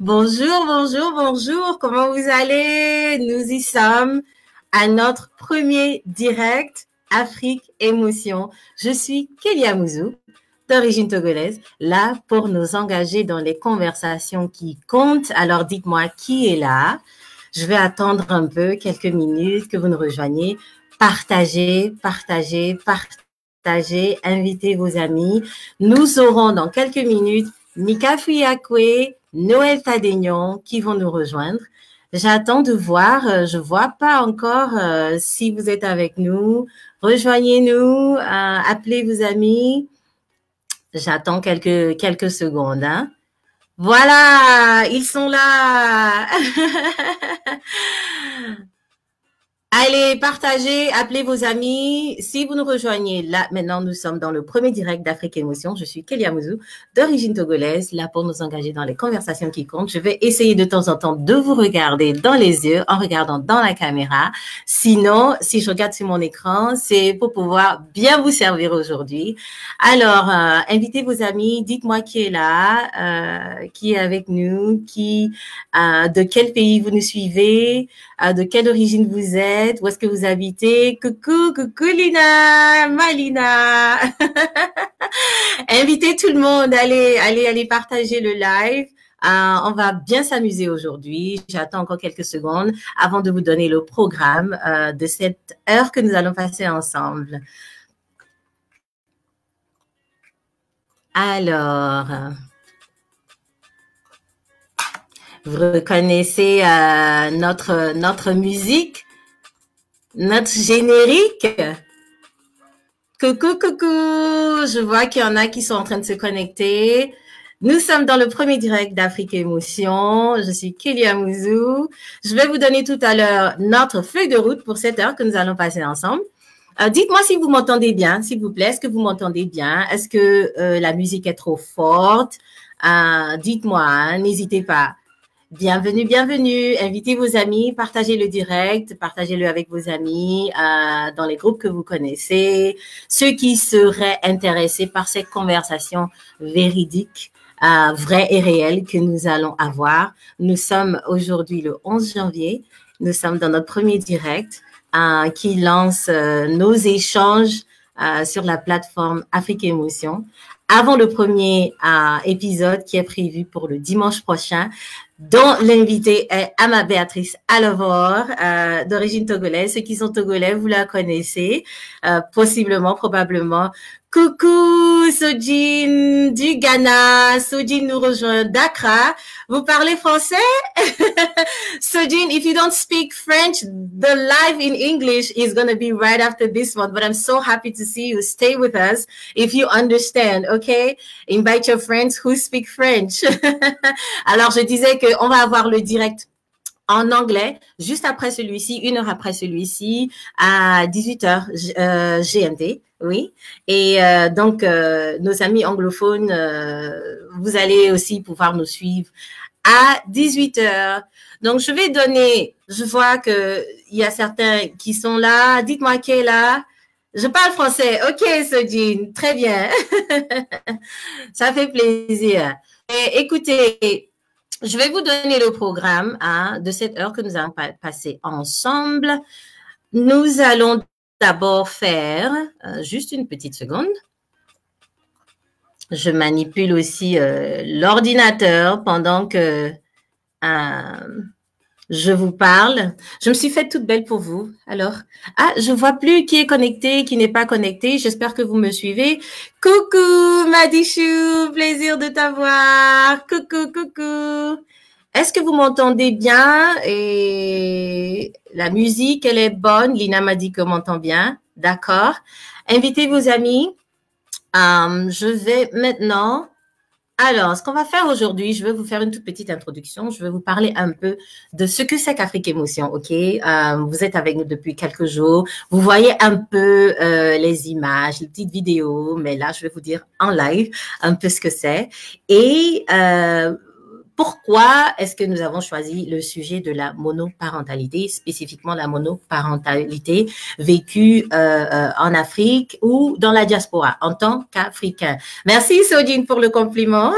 Bonjour, bonjour, bonjour. Comment vous allez? Nous y sommes à notre premier direct Afrique Émotion. Je suis Kélia Mouzou, d'origine togolaise, là pour nous engager dans les conversations qui comptent. Alors dites-moi qui est là. Je vais attendre un peu, quelques minutes, que vous nous rejoigniez. Partagez, partagez, partagez, invitez vos amis. Nous aurons dans quelques minutes Mika Fuyakwe, Noël Tadegnon qui vont nous rejoindre. J'attends de voir, je vois pas encore si vous êtes avec nous. Rejoignez-nous, appelez vos amis. J'attends quelques secondes. Hein. Voilà, ils sont là. Allez, partagez, appelez vos amis. Si vous nous rejoignez là, maintenant, nous sommes dans le premier direct d'Afrique Émotion. Je suis Kélia Mouzou, d'origine togolaise, là pour nous engager dans les conversations qui comptent. Je vais essayer de temps en temps de vous regarder dans les yeux en regardant dans la caméra. Sinon, si je regarde sur mon écran, c'est pour pouvoir bien vous servir aujourd'hui. Alors, invitez vos amis, dites-moi qui est là, qui est avec nous, de quel pays vous nous suivez, de quelle origine vous êtes. Où est-ce que vous habitez? Coucou, coucou Lina, Malina. Invitez tout le monde, allez partager le live. On va bien s'amuser aujourd'hui. J'attends encore quelques secondes avant de vous donner le programme de cette heure que nous allons passer ensemble. Alors, vous reconnaissez notre musique? Notre générique. Coucou, coucou. Je vois qu'il y en a qui sont en train de se connecter. Nous sommes dans le premier direct d'Afrique Émotion. Je suis Kélia Mouzou. Je vais vous donner tout à l'heure notre feuille de route pour cette heure que nous allons passer ensemble. Dites-moi si vous m'entendez bien, s'il vous plaît. Est-ce que vous m'entendez bien? Est-ce que la musique est trop forte? Dites-moi, hein, n'hésitez pas. Bienvenue, bienvenue. Invitez vos amis, partagez le direct, partagez-le avec vos amis dans les groupes que vous connaissez. Ceux qui seraient intéressés par cette conversation véridique, vraie et réelle que nous allons avoir. Nous sommes aujourd'hui le 11 janvier. Nous sommes dans notre premier direct qui lance nos échanges sur la plateforme Afrique Émotion. Avant le premier épisode qui est prévu pour le dimanche prochain, dont l'invité est Ama Béatrice Alovor, d'origine togolaise. Ceux qui sont togolais, vous la connaissez, possiblement, probablement. Coucou, Sojin du Ghana. Sojin nous rejoint d'Accra. Vous parlez français? Sojin, if you don't speak French, the live in English is going to be right after this one. But I'm so happy to see you. Stay with us if you understand, okay? Invite your friends who speak French. Alors, je disais qu'on va avoir le direct en anglais, juste après celui-ci, 1 heure après celui-ci, à 18h GMT, oui. Et donc, nos amis anglophones, vous allez aussi pouvoir nous suivre à 18h. Donc, je vais donner, je vois qu'il y a certains qui sont là. Dites-moi qui est là. Je parle français. OK, Sojin, très bien. Ça fait plaisir. Et écoutez, je vais vous donner le programme de cette heure que nous allons passer ensemble. Nous allons d'abord faire, juste une petite seconde. Je manipule aussi l'ordinateur pendant que je vous parle. Je me suis faite toute belle pour vous. Alors, je vois plus qui est connecté, qui n'est pas connecté. J'espère que vous me suivez. Coucou, Madichou, plaisir de t'avoir. Coucou, coucou. Est-ce que vous m'entendez bien? Et la musique, elle est bonne. Lina m'a dit qu'on m'entend bien. D'accord. Invitez vos amis. Je vais maintenant... Alors, ce qu'on va faire aujourd'hui, je vais vous faire une toute petite introduction. Je vais vous parler un peu de ce que c'est qu'Afrique Émotion, ok? Vous êtes avec nous depuis quelques jours. Vous voyez un peu les images, les petites vidéos, mais là, je vais vous dire en live un peu ce que c'est. Et pourquoi est-ce que nous avons choisi le sujet de la monoparentalité, spécifiquement la monoparentalité vécue en Afrique ou dans la diaspora en tant qu'Africain? Merci Sojin pour le compliment.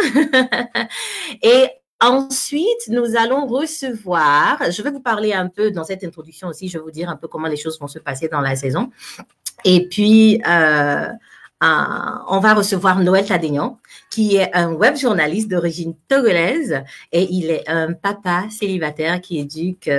Et ensuite, nous allons recevoir, je vais vous parler un peu dans cette introduction aussi, je vais vous dire un peu comment les choses vont se passer dans la saison. Et puis, on va recevoir Noël Tadénian, qui est un web journaliste d'origine togolaise et il est un papa célibataire qui éduque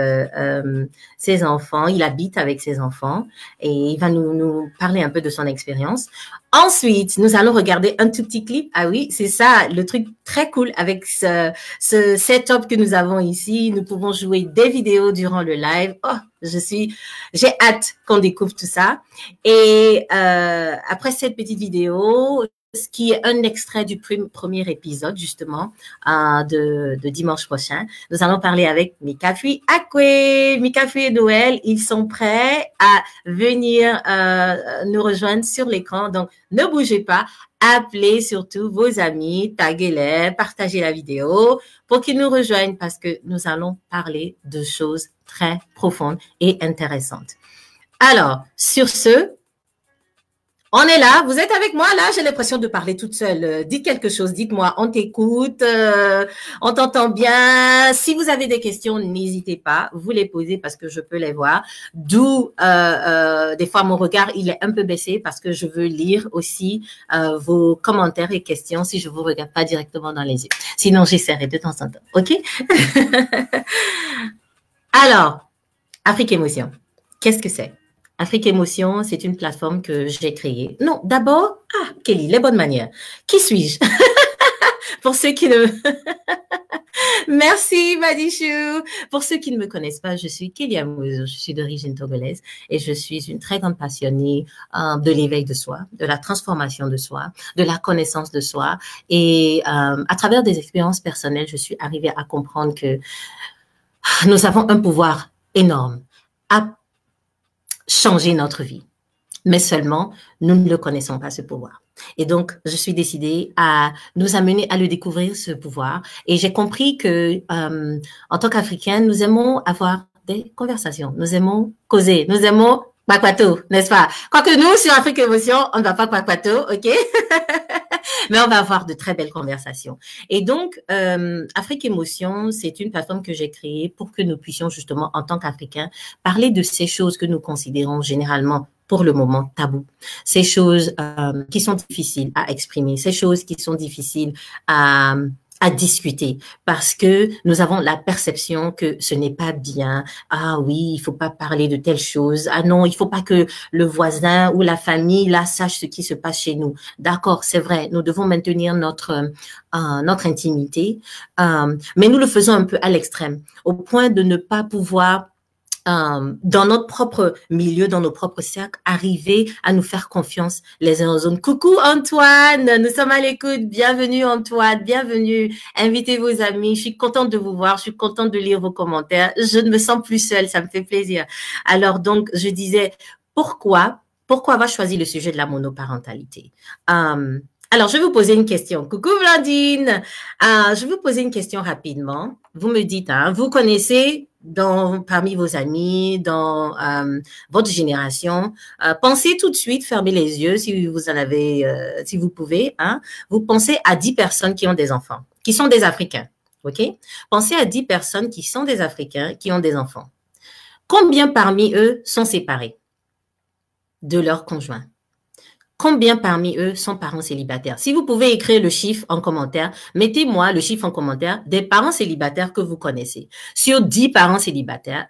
ses enfants. Il habite avec ses enfants et il va nous parler un peu de son expérience. Ensuite, nous allons regarder un tout petit clip. Ah oui, c'est ça, le truc très cool avec ce setup que nous avons ici. Nous pouvons jouer des vidéos durant le live. Oh, j'ai hâte qu'on découvre tout ça. Et après cette petite vidéo, ce qui est un extrait du premier épisode, justement, de dimanche prochain. Nous allons parler avec Mikafi Akwe. Mikafi et Noël, ils sont prêts à venir nous rejoindre sur l'écran. Donc, ne bougez pas. Appelez surtout vos amis, taguez-les, partagez la vidéo pour qu'ils nous rejoignent parce que nous allons parler de choses très profondes et intéressantes. Alors, sur ce, on est là, vous êtes avec moi là, j'ai l'impression de parler toute seule. Dites quelque chose, dites-moi, on t'écoute, on t'entend bien. Si vous avez des questions, n'hésitez pas, vous les posez parce que je peux les voir. D'où des fois mon regard, il est un peu baissé parce que je veux lire aussi vos commentaires et questions si je vous regarde pas directement dans les yeux. Sinon, j'essaierai de temps en temps, ok? Alors, Afrique Émotion, qu'est-ce que c'est? Afrique Émotion, c'est une plateforme que j'ai créée. Non, d'abord, Kelly, les bonnes manières. Qui suis-je? Pour ceux qui ne... Merci, Madichou. Pour ceux qui ne me connaissent pas, je suis Kelly Amouzou, je suis d'origine togolaise et je suis une très grande passionnée de l'éveil de soi, de la transformation de soi, de la connaissance de soi. Et à travers des expériences personnelles, je suis arrivée à comprendre que nous avons un pouvoir énorme à changer notre vie. Mais seulement, nous ne le connaissons pas, ce pouvoir. Et donc, je suis décidée à nous amener à le découvrir, ce pouvoir. Et j'ai compris que, en tant qu'Africains, nous aimons avoir des conversations. Nous aimons causer. Nous aimons Kwakwato, n'est-ce pas? Quoique nous, sur Afrique Émotion, on ne va pas Kwakwato, ok? Mais on va avoir de très belles conversations. Et donc, Afrique Émotion, c'est une plateforme que j'ai créée pour que nous puissions justement, en tant qu'Africains, parler de ces choses que nous considérons généralement pour le moment tabou. Ces choses qui sont difficiles à exprimer, ces choses qui sont difficiles à discuter parce que nous avons la perception que ce n'est pas bien. Ah oui, il faut pas parler de telle chose. Ah non, il faut pas que le voisin ou la famille là sache ce qui se passe chez nous. D'accord, c'est vrai, nous devons maintenir notre intimité, mais nous le faisons un peu à l'extrême, au point de ne pas pouvoir dans notre propre milieu, dans nos propres cercles, arriver à nous faire confiance les uns aux autres. Coucou Antoine, nous sommes à l'écoute. Bienvenue Antoine, bienvenue. Invitez vos amis. Je suis contente de vous voir, je suis contente de lire vos commentaires. Je ne me sens plus seule, ça me fait plaisir. Alors donc, je disais, pourquoi avoir choisi le sujet de la monoparentalité? Alors, je vais vous poser une question. Coucou Blandine. Je vais vous poser une question rapidement. Vous me dites, vous connaissez parmi vos amis, dans votre génération, pensez tout de suite, fermez les yeux si vous en avez, si vous pouvez. Vous pensez à 10 personnes qui ont des enfants, qui sont des Africains. Ok? Pensez à 10 personnes qui sont des Africains, qui ont des enfants. Combien parmi eux sont séparés de leurs conjoints? Combien parmi eux sont parents célibataires? Si vous pouvez écrire le chiffre en commentaire, mettez-moi le chiffre en commentaire des parents célibataires que vous connaissez. Sur 10 parents célibataires,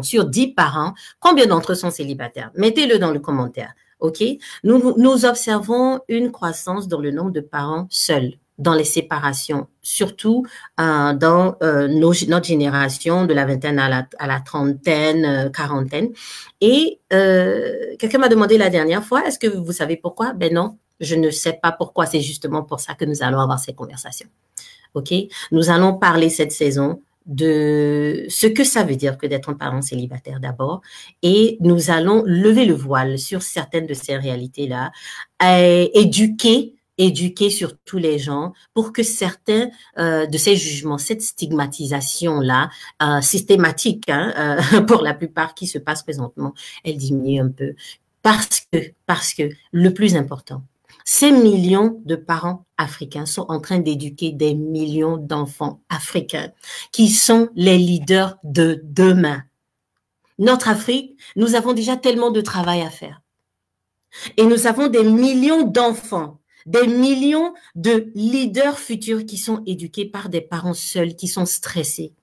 sur 10 parents, combien d'entre eux sont célibataires? Mettez-le dans le commentaire, ok? Nous observons une croissance dans le nombre de parents seuls, dans les séparations, surtout dans notre génération de la vingtaine à la trentaine, quarantaine. Et quelqu'un m'a demandé la dernière fois, est-ce que vous savez pourquoi? Ben non, je ne sais pas pourquoi. C'est justement pour ça que nous allons avoir ces conversations. Ok? Nous allons parler cette saison de ce que ça veut dire que d'être un parent célibataire d'abord, et nous allons lever le voile sur certaines de ces réalités-là, éduquer surtout les gens pour que certains de ces jugements, cette stigmatisation-là, systématique pour la plupart qui se passe présentement, elle diminue un peu. Parce que le plus important, Ces millions de parents africains sont en train d'éduquer des millions d'enfants africains qui sont les leaders de demain. Notre Afrique, nous avons déjà tellement de travail à faire. Et nous avons des millions d'enfants, des millions de leaders futurs qui sont éduqués par des parents seuls, qui sont stressés,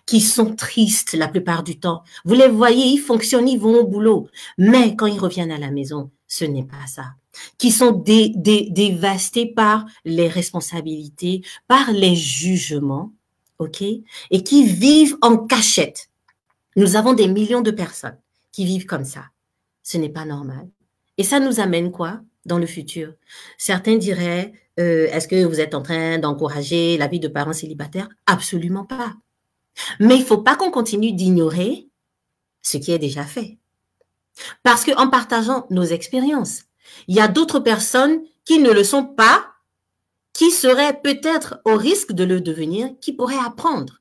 qui sont tristes la plupart du temps. Vous les voyez, ils fonctionnent, ils vont au boulot. Mais quand ils reviennent à la maison, ce n'est pas ça. Qui sont dévastés par les responsabilités, par les jugements, ok? Et qui vivent en cachette. Nous avons des millions de personnes qui vivent comme ça. Ce n'est pas normal. Et ça nous amène quoi dans le futur? Certains diraient, est-ce que vous êtes en train d'encourager la vie de parents célibataires? Absolument pas. Mais il ne faut pas qu'on continue d'ignorer ce qui est déjà fait. Parce qu'en partageant nos expériences, il y a d'autres personnes qui ne le sont pas, qui seraient peut-être au risque de le devenir, qui pourraient apprendre.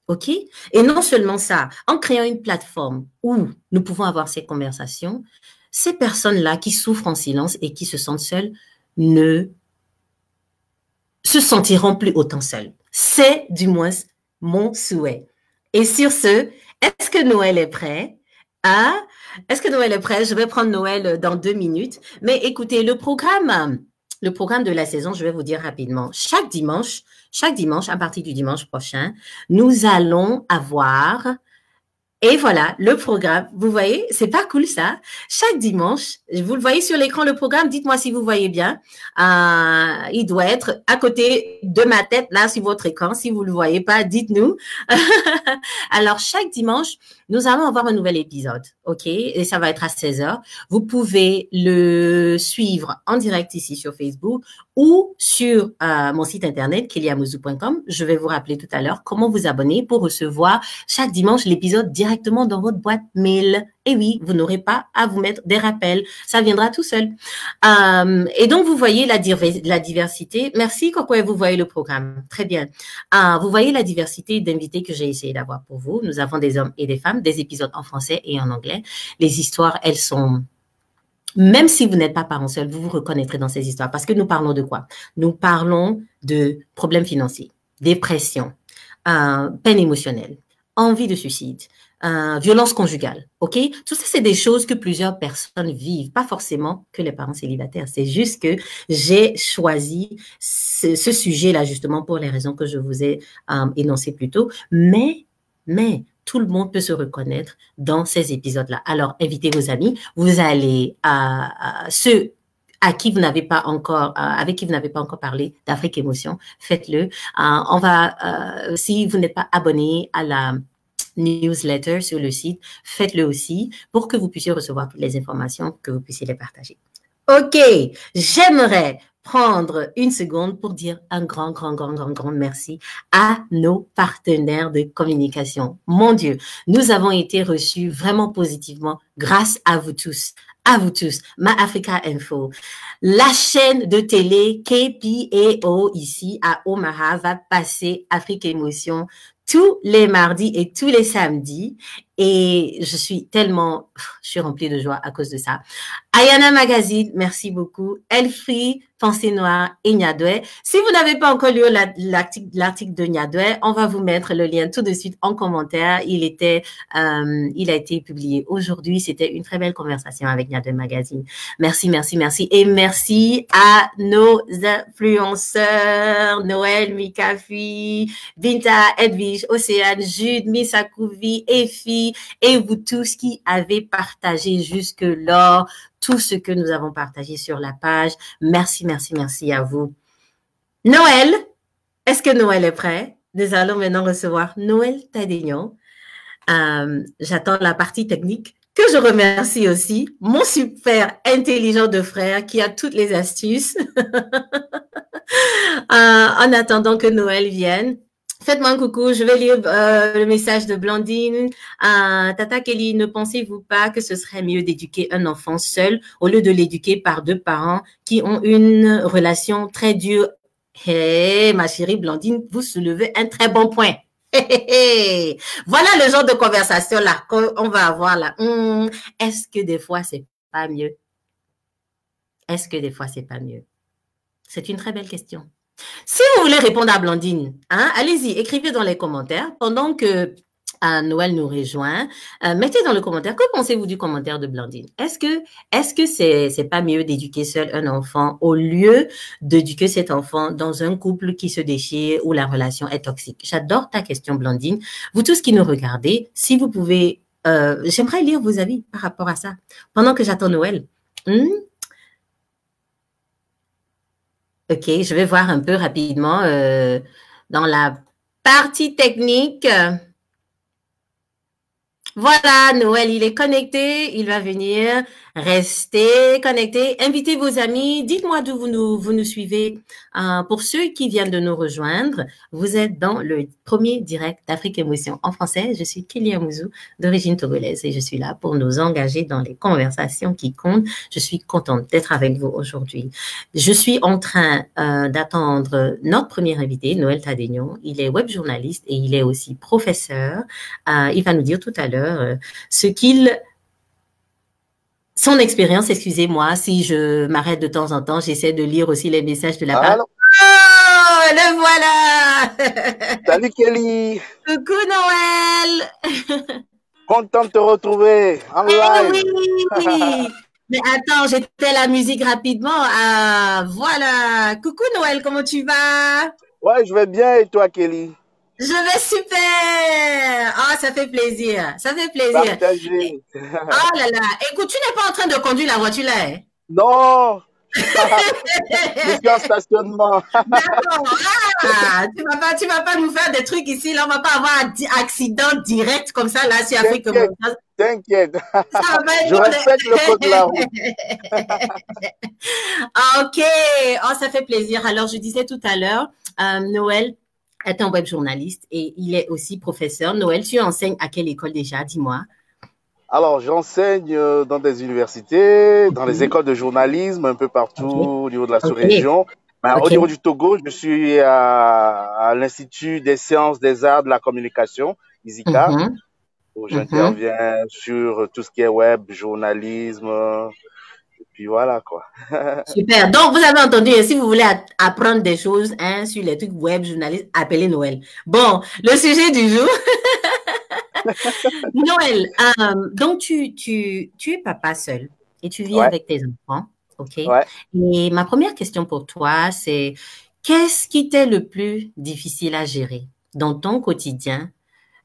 OK? Et non seulement ça, en créant une plateforme où nous pouvons avoir ces conversations, ces personnes-là qui souffrent en silence et qui se sentent seules ne se sentiront plus autant seules. C'est du moins mon souhait. Et sur ce, est-ce que Noël est prêt? Est-ce que Noël est prêt? Je vais prendre Noël dans 2 minutes. Mais écoutez, le programme de la saison, je vais vous dire rapidement. Chaque dimanche, à partir du dimanche prochain, nous allons avoir... Et voilà, le programme, vous voyez, c'est pas cool ça. Chaque dimanche, vous le voyez sur l'écran, le programme, dites-moi si vous voyez bien. Il doit être à côté de ma tête, là, sur votre écran. Si vous le voyez pas, dites-nous. Alors, chaque dimanche, nous allons avoir un nouvel épisode, OK? Et ça va être à 16 heures. Vous pouvez le suivre en direct ici sur Facebook ou sur mon site internet, keliamouzou.com. Je vais vous rappeler tout à l'heure comment vous abonner pour recevoir chaque dimanche l'épisode directement dans votre boîte mail. Et oui, vous n'aurez pas à vous mettre des rappels. Ça viendra tout seul. Et donc, vous voyez la diversité. Merci, Coco, vous voyez le programme. Très bien. Vous voyez la diversité d'invités que j'ai essayé d'avoir pour vous. Nous avons des hommes et des femmes, des épisodes en français et en anglais. Les histoires, elles sont... Même si vous n'êtes pas parent seul, vous vous reconnaîtrez dans ces histoires. Parce que nous parlons de quoi? Nous parlons de problèmes financiers, dépression, peine émotionnelle, envie de suicide, violence conjugale, ok? Tout ça, c'est des choses que plusieurs personnes vivent, pas forcément que les parents célibataires. C'est juste que j'ai choisi ce sujet-là justement pour les raisons que je vous ai énoncées plus tôt. Mais tout le monde peut se reconnaître dans ces épisodes-là. Alors, invitez vos amis. Vous allez ceux à qui vous n'avez pas encore, avec qui vous n'avez pas encore parlé d'Afrique Émotion, faites-le. Si vous n'êtes pas abonné à la newsletter sur le site, faites-le aussi pour que vous puissiez recevoir toutes les informations, que vous puissiez les partager. OK, j'aimerais prendre une seconde pour dire un grand merci à nos partenaires de communication. Mon Dieu, nous avons été reçus vraiment positivement grâce à vous tous. À vous tous, Ma Africa Info. La chaîne de télé KPAO ici à Omaha va passer Afrique Émotion tous les mardis et tous les samedis. Et je suis remplie de joie à cause de ça. Ayana Magazine, merci beaucoup. Elfri, Pensée Noire et Nyadwe. Si vous n'avez pas encore lu l'article de Nyadwe, on va vous mettre le lien tout de suite en commentaire. Il a été publié aujourd'hui. C'était une très belle conversation avec Nyadwe Magazine. Merci. Et merci à nos influenceurs, Noël, Mikafi, Binta, Edwige, Océane, Jude, Misakouvi, Effie, et vous tous qui avez partagé jusque-là tout ce que nous avons partagé sur la page. Merci à vous. Noël, est-ce que Noël est prêt? Nous allons maintenant recevoir Noël Tadignon. J'attends la partie technique, que je remercie aussi, mon super intelligent de frère qui a toutes les astuces. En attendant que Noël vienne, faites-moi un coucou, je vais lire le message de Blandine. Tata Kelly, ne pensez-vous pas que ce serait mieux d'éduquer un enfant seul au lieu de l'éduquer par 2 parents qui ont une relation très dure? Hey, ma chérie Blandine, vous soulevez un très bon point. Voilà le genre de conversation là qu'on va avoir là. Est-ce que des fois, c'est pas mieux? est-ce que des fois, c'est pas mieux? C'est une très belle question. Si vous voulez répondre à Blandine, hein, allez-y, écrivez dans les commentaires pendant que Noël nous rejoint. Mettez dans le commentaire, que pensez-vous du commentaire de Blandine? Est-ce que c'est pas mieux d'éduquer seul un enfant au lieu d'éduquer cet enfant dans un couple qui se déchire où la relation est toxique? J'adore ta question, Blandine. Vous tous qui nous regardez, si vous pouvez, j'aimerais lire vos avis par rapport à ça pendant que j'attends Noël. Ok, je vais voir un peu rapidement dans la partie technique. Voilà, Noël, il est connecté, il va venir. Restez connectés, invitez vos amis, dites-moi d'où vous nous suivez. Pour ceux qui viennent de nous rejoindre, vous êtes dans le premier direct d'Afrique Émotion en français. Je suis Kélia Mouzou, d'origine togolaise, et je suis là pour nous engager dans les conversations qui comptent. Je suis contente d'être avec vous aujourd'hui. Je suis en train d'attendre notre premier invité, Noël Tadegnon. Il est web journaliste et il est aussi professeur. Il va nous dire tout à l'heure son expérience, excusez-moi, si je m'arrête de temps en temps, j'essaie de lire aussi les messages de la part. Oh, le voilà! Salut Kelly! Coucou Noël! Content de te retrouver en live! Oui! Mais attends, j'étais la musique rapidement. Voilà! Coucou Noël, comment tu vas? Ouais, je vais bien et toi Kelly? Je vais super! Ah, ça fait plaisir. Ça fait plaisir. Partagez. Oh là là. Écoute, tu n'es pas en train de conduire la voiture là, hein? Non! Je suis en stationnement. D'accord. Tu vas pas nous faire des trucs ici, là. On va pas avoir un accident direct comme ça, là, sur Afrique. T'inquiète. Ça va être je respecte le code de la route. Ok. Oh, ça fait plaisir. Alors, je disais tout à l'heure, Noël est un web journaliste et il est aussi professeur. Noël, tu enseignes à quelle école déjà? Dis-moi. Alors, j'enseigne dans des universités, dans les écoles de journalisme, un peu partout au niveau de la sous-région. Au niveau du Togo, je suis à l'Institut des sciences, des arts, de la communication, ISICA, où j'interviens sur tout ce qui est web, journalisme, et puis voilà quoi. Super. Donc, vous avez entendu, si vous voulez apprendre des choses sur les trucs web, journalistes, appelez Noël. Bon, le sujet du jour. Noël, donc tu es papa seul et tu vis avec tes enfants, ok? Ouais. Et ma première question pour toi, c'est qu'est-ce qui t'est le plus difficile à gérer dans ton quotidien,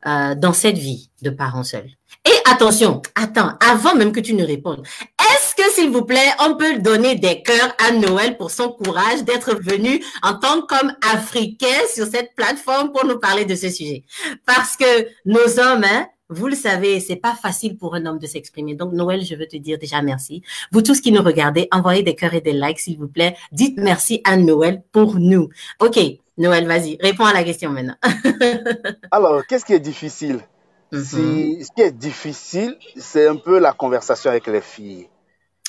dans cette vie de parent seul? Et attention, attends, avant même que tu ne répondes, est-ce que, s'il vous plaît, on peut donner des cœurs à Noël pour son courage d'être venu en tant qu'homme africain sur cette plateforme pour nous parler de ce sujet? Parce que nos hommes, vous le savez, c'est pas facile pour un homme de s'exprimer. Donc, Noël, je veux te dire déjà merci. Vous tous qui nous regardez, envoyez des cœurs et des likes, s'il vous plaît. Dites merci à Noël pour nous. OK, Noël, vas-y, réponds à la question maintenant. Alors, qu'est-ce qui est difficile? Ce qui est difficile, c'est un peu la conversation avec les filles.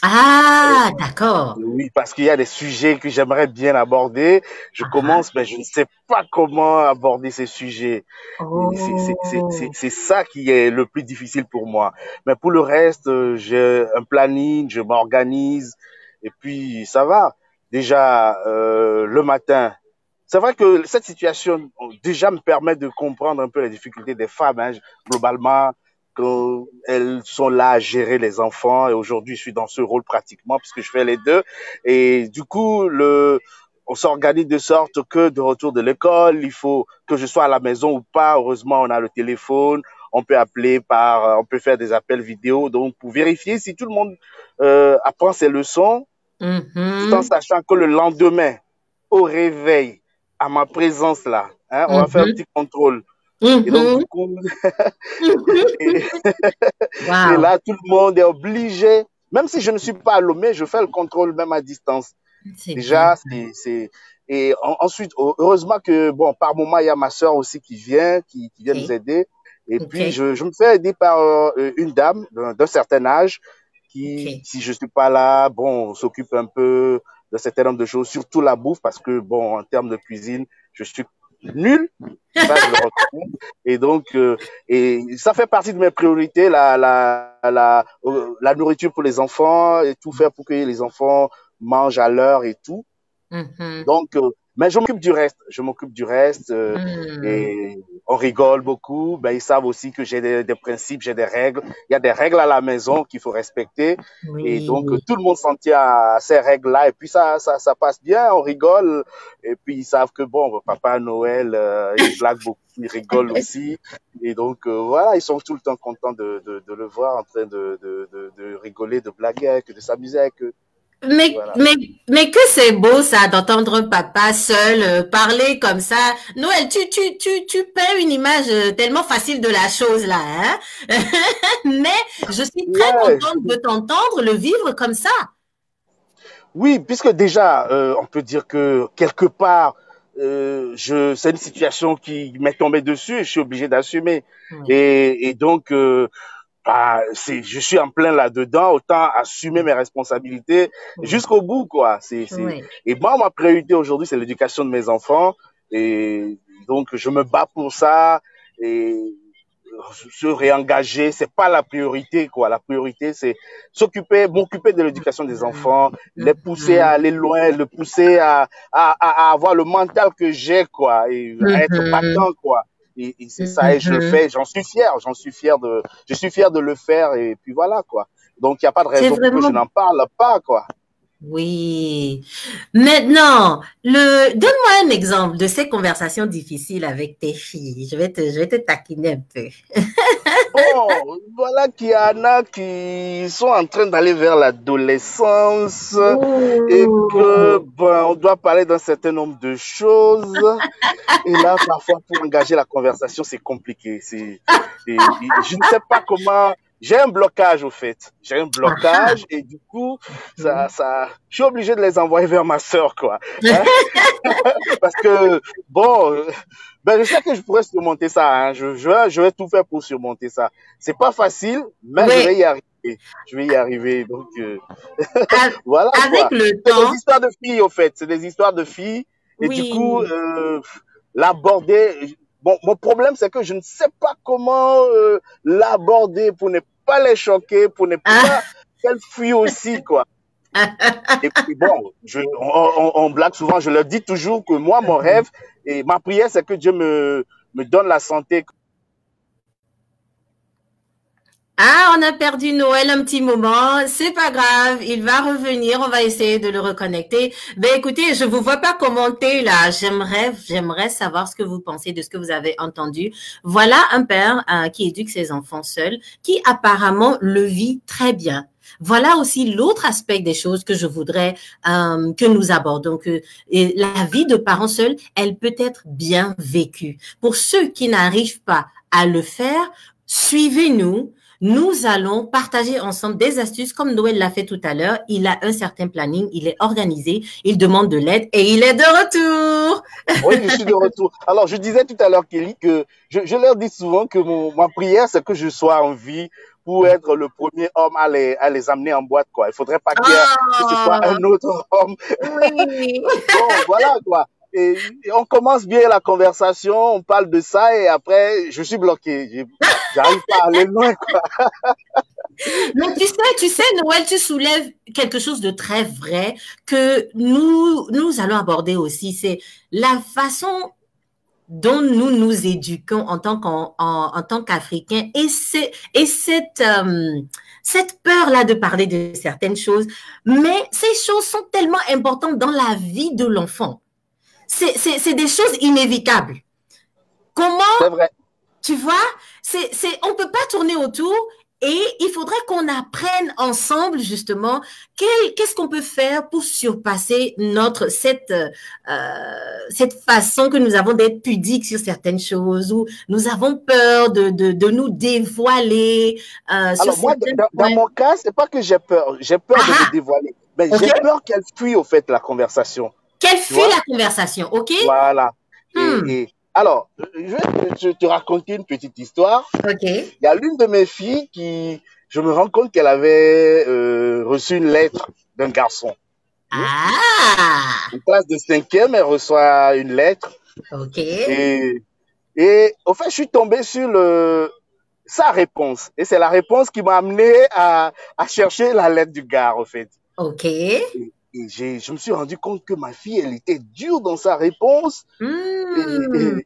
Ah, d'accord. Oui, parce qu'il y a des sujets que j'aimerais bien aborder. Je commence, mais je ne sais pas comment aborder ces sujets. C'est ça qui est le plus difficile pour moi. Mais pour le reste, j'ai un planning, je m'organise et puis ça va. Déjà, le matin, c'est vrai que cette situation déjà me permet de comprendre un peu les difficultés des femmes, globalement. Elles sont là à gérer les enfants et aujourd'hui je suis dans ce rôle pratiquement puisque je fais les deux et du coup on s'organise de sorte que de retour de l'école il faut que je sois à la maison ou pas. Heureusement on a le téléphone, on peut appeler on peut faire des appels vidéo donc pour vérifier si tout le monde apprend ses leçons tout en sachant que le lendemain au réveil à ma présence là on va faire un petit contrôle. Et donc, du coup, et là, tout le monde est obligé, même si je ne suis pas à Lomé, je fais le contrôle même à distance. Déjà, et ensuite, heureusement que, bon, par moment, il y a ma soeur aussi qui vient nous aider. Et puis, je me fais aider par une dame d'un certain âge qui, si je suis pas là, bon, s'occupe un peu d'un certain nombre de choses, surtout la bouffe, parce que, bon, en termes de cuisine, je suis nul. Ça, je le retrouve. Et donc, et ça fait partie de mes priorités, la nourriture pour les enfants et tout faire pour que les enfants mangent à l'heure et tout. Mhm. Donc, mais je m'occupe du reste. Je m'occupe du reste Hmm. et on rigole beaucoup. Ben, ils savent aussi que j'ai des principes, j'ai des règles. Il y a des règles à la maison qu'il faut respecter. Et donc, Oui. tout le monde s'en tient à ces règles-là. Et puis, ça passe bien, on rigole. Et puis, ils savent que, bon, Papa Noël, il blague beaucoup, il rigole aussi. Et donc, voilà, ils sont tout le temps contents de le voir en train de rigoler, de blaguer avec, de s'amuser avec eux. Mais, Voilà. mais, mais que c'est beau ça d'entendre un papa seul parler comme ça. Noël, tu peins une image tellement facile de la chose là, hein? Mais je suis très Ouais, contente de t'entendre le vivre comme ça. oui, puisque déjà, on peut dire que quelque part, c'est une situation qui m'est tombée dessus et je suis obligé d'assumer. Oui, Et donc, bah, je suis en plein là-dedans, autant assumer mes responsabilités oui, jusqu'au bout, quoi. oui. Et moi, ma priorité aujourd'hui, c'est l'éducation de mes enfants. Et donc, je me bats pour ça. Et se réengager, c'est pas la priorité, quoi. La priorité, c'est m'occuper de l'éducation des enfants, les pousser à Mhm, aller loin, le pousser à avoir le mental que j'ai, quoi, et à être mhm, battant, quoi. Et c'est ça, et je le mhm. fais, je suis fier de le faire, et puis voilà, quoi. Donc, il n'y a pas de C'est raison pour que je vraiment n'en parle pas, quoi. oui. Maintenant, donne-moi un exemple de ces conversations difficiles avec tes filles. Je vais te taquiner un peu. Bon, voilà qu'il y en a qui sont en train d'aller vers l'adolescence et que, Ouh. ben, on doit parler d'un certain nombre de choses. Et là, parfois, pour engager la conversation, c'est compliqué. Je ne sais pas comment. J'ai un blocage, au fait. J'ai un Ah, blocage et du coup, ah. je suis obligé de les envoyer vers ma sœur, quoi. Hein. Parce que, bon, ben, je sais que je pourrais surmonter ça. Hein. Je vais tout faire pour surmonter ça. C'est pas facile, mais je Oui, vais y arriver. Je vais y arriver. Donc, a- voilà, avec quoi. le C'est des temps, histoires de filles, au fait. C'est des histoires de filles. Et du coup, oui. l'aborder. Bon, mon problème, c'est que je ne sais pas comment l'aborder pour ne pas les choquer, pour ne pas Ah. qu'elles fuient aussi, quoi. Et puis bon, on blague souvent, je leur dis toujours que moi, mon rêve et ma prière, c'est que Dieu me donne la santé. Ah, on a perdu Noël un petit moment. C'est pas grave, il va revenir. On va essayer de le reconnecter. Ben écoutez, je vous vois pas commenter là. J'aimerais savoir ce que vous pensez de ce que vous avez entendu. Voilà un père qui éduque ses enfants seul, qui apparemment le vit très bien. Voilà aussi l'autre aspect des choses que je voudrais que nous abordons. Et la vie de parents seuls, elle peut être bien vécue. Pour ceux qui n'arrivent pas à le faire, suivez-nous. Nous allons partager ensemble des astuces comme Noël l'a fait tout à l'heure. Il a un certain planning, il est organisé, il demande de l'aide et il est de retour. Oui, je suis de retour. Alors, je disais tout à l'heure, Kelly, que je leur dis souvent que ma prière, c'est que je sois en vie pour être le premier homme à les amener en boîte, quoi. Il faudrait pas que ce soit Oh, un autre homme. oui. Bon, voilà, quoi. Et on commence bien la conversation, on parle de ça et après, je suis bloqué. J'arrive pas à aller loin, quoi. Mais tu sais, Noël, tu soulèves quelque chose de très vrai que nous allons aborder aussi. C'est la façon dont nous nous éduquons en tant qu'Africains et cette peur-là de parler de certaines choses. Mais ces choses sont tellement importantes dans la vie de l'enfant. C'est des choses inévitables. Comment C'est vrai. tu vois, on peut pas tourner autour et il faudrait qu'on apprenne ensemble justement qu'est-ce qu'on peut faire pour surpasser cette façon que nous avons d'être pudiques sur certaines choses ou nous avons peur de nous dévoiler sur Alors moi, certains dans points. mon cas, c'est pas que j'ai peur de me Ah, dévoiler, mais ok. j'ai peur qu'elle fuit au fait la conversation. Quelle Tu fut vois? la conversation, ok? Voilà. Hmm, Alors, je vais te raconter une petite histoire. ok. Il y a l'une de mes filles je me rends compte qu'elle avait reçu une lettre d'un garçon. Hmm? Ah, En classe de cinquième, elle reçoit une lettre ok, et au fait, je suis tombé sur sa réponse. Et c'est la réponse qui m'a amené à chercher la lettre du gars, au fait. ok. je me suis rendu compte que ma fille, elle était dure dans sa réponse.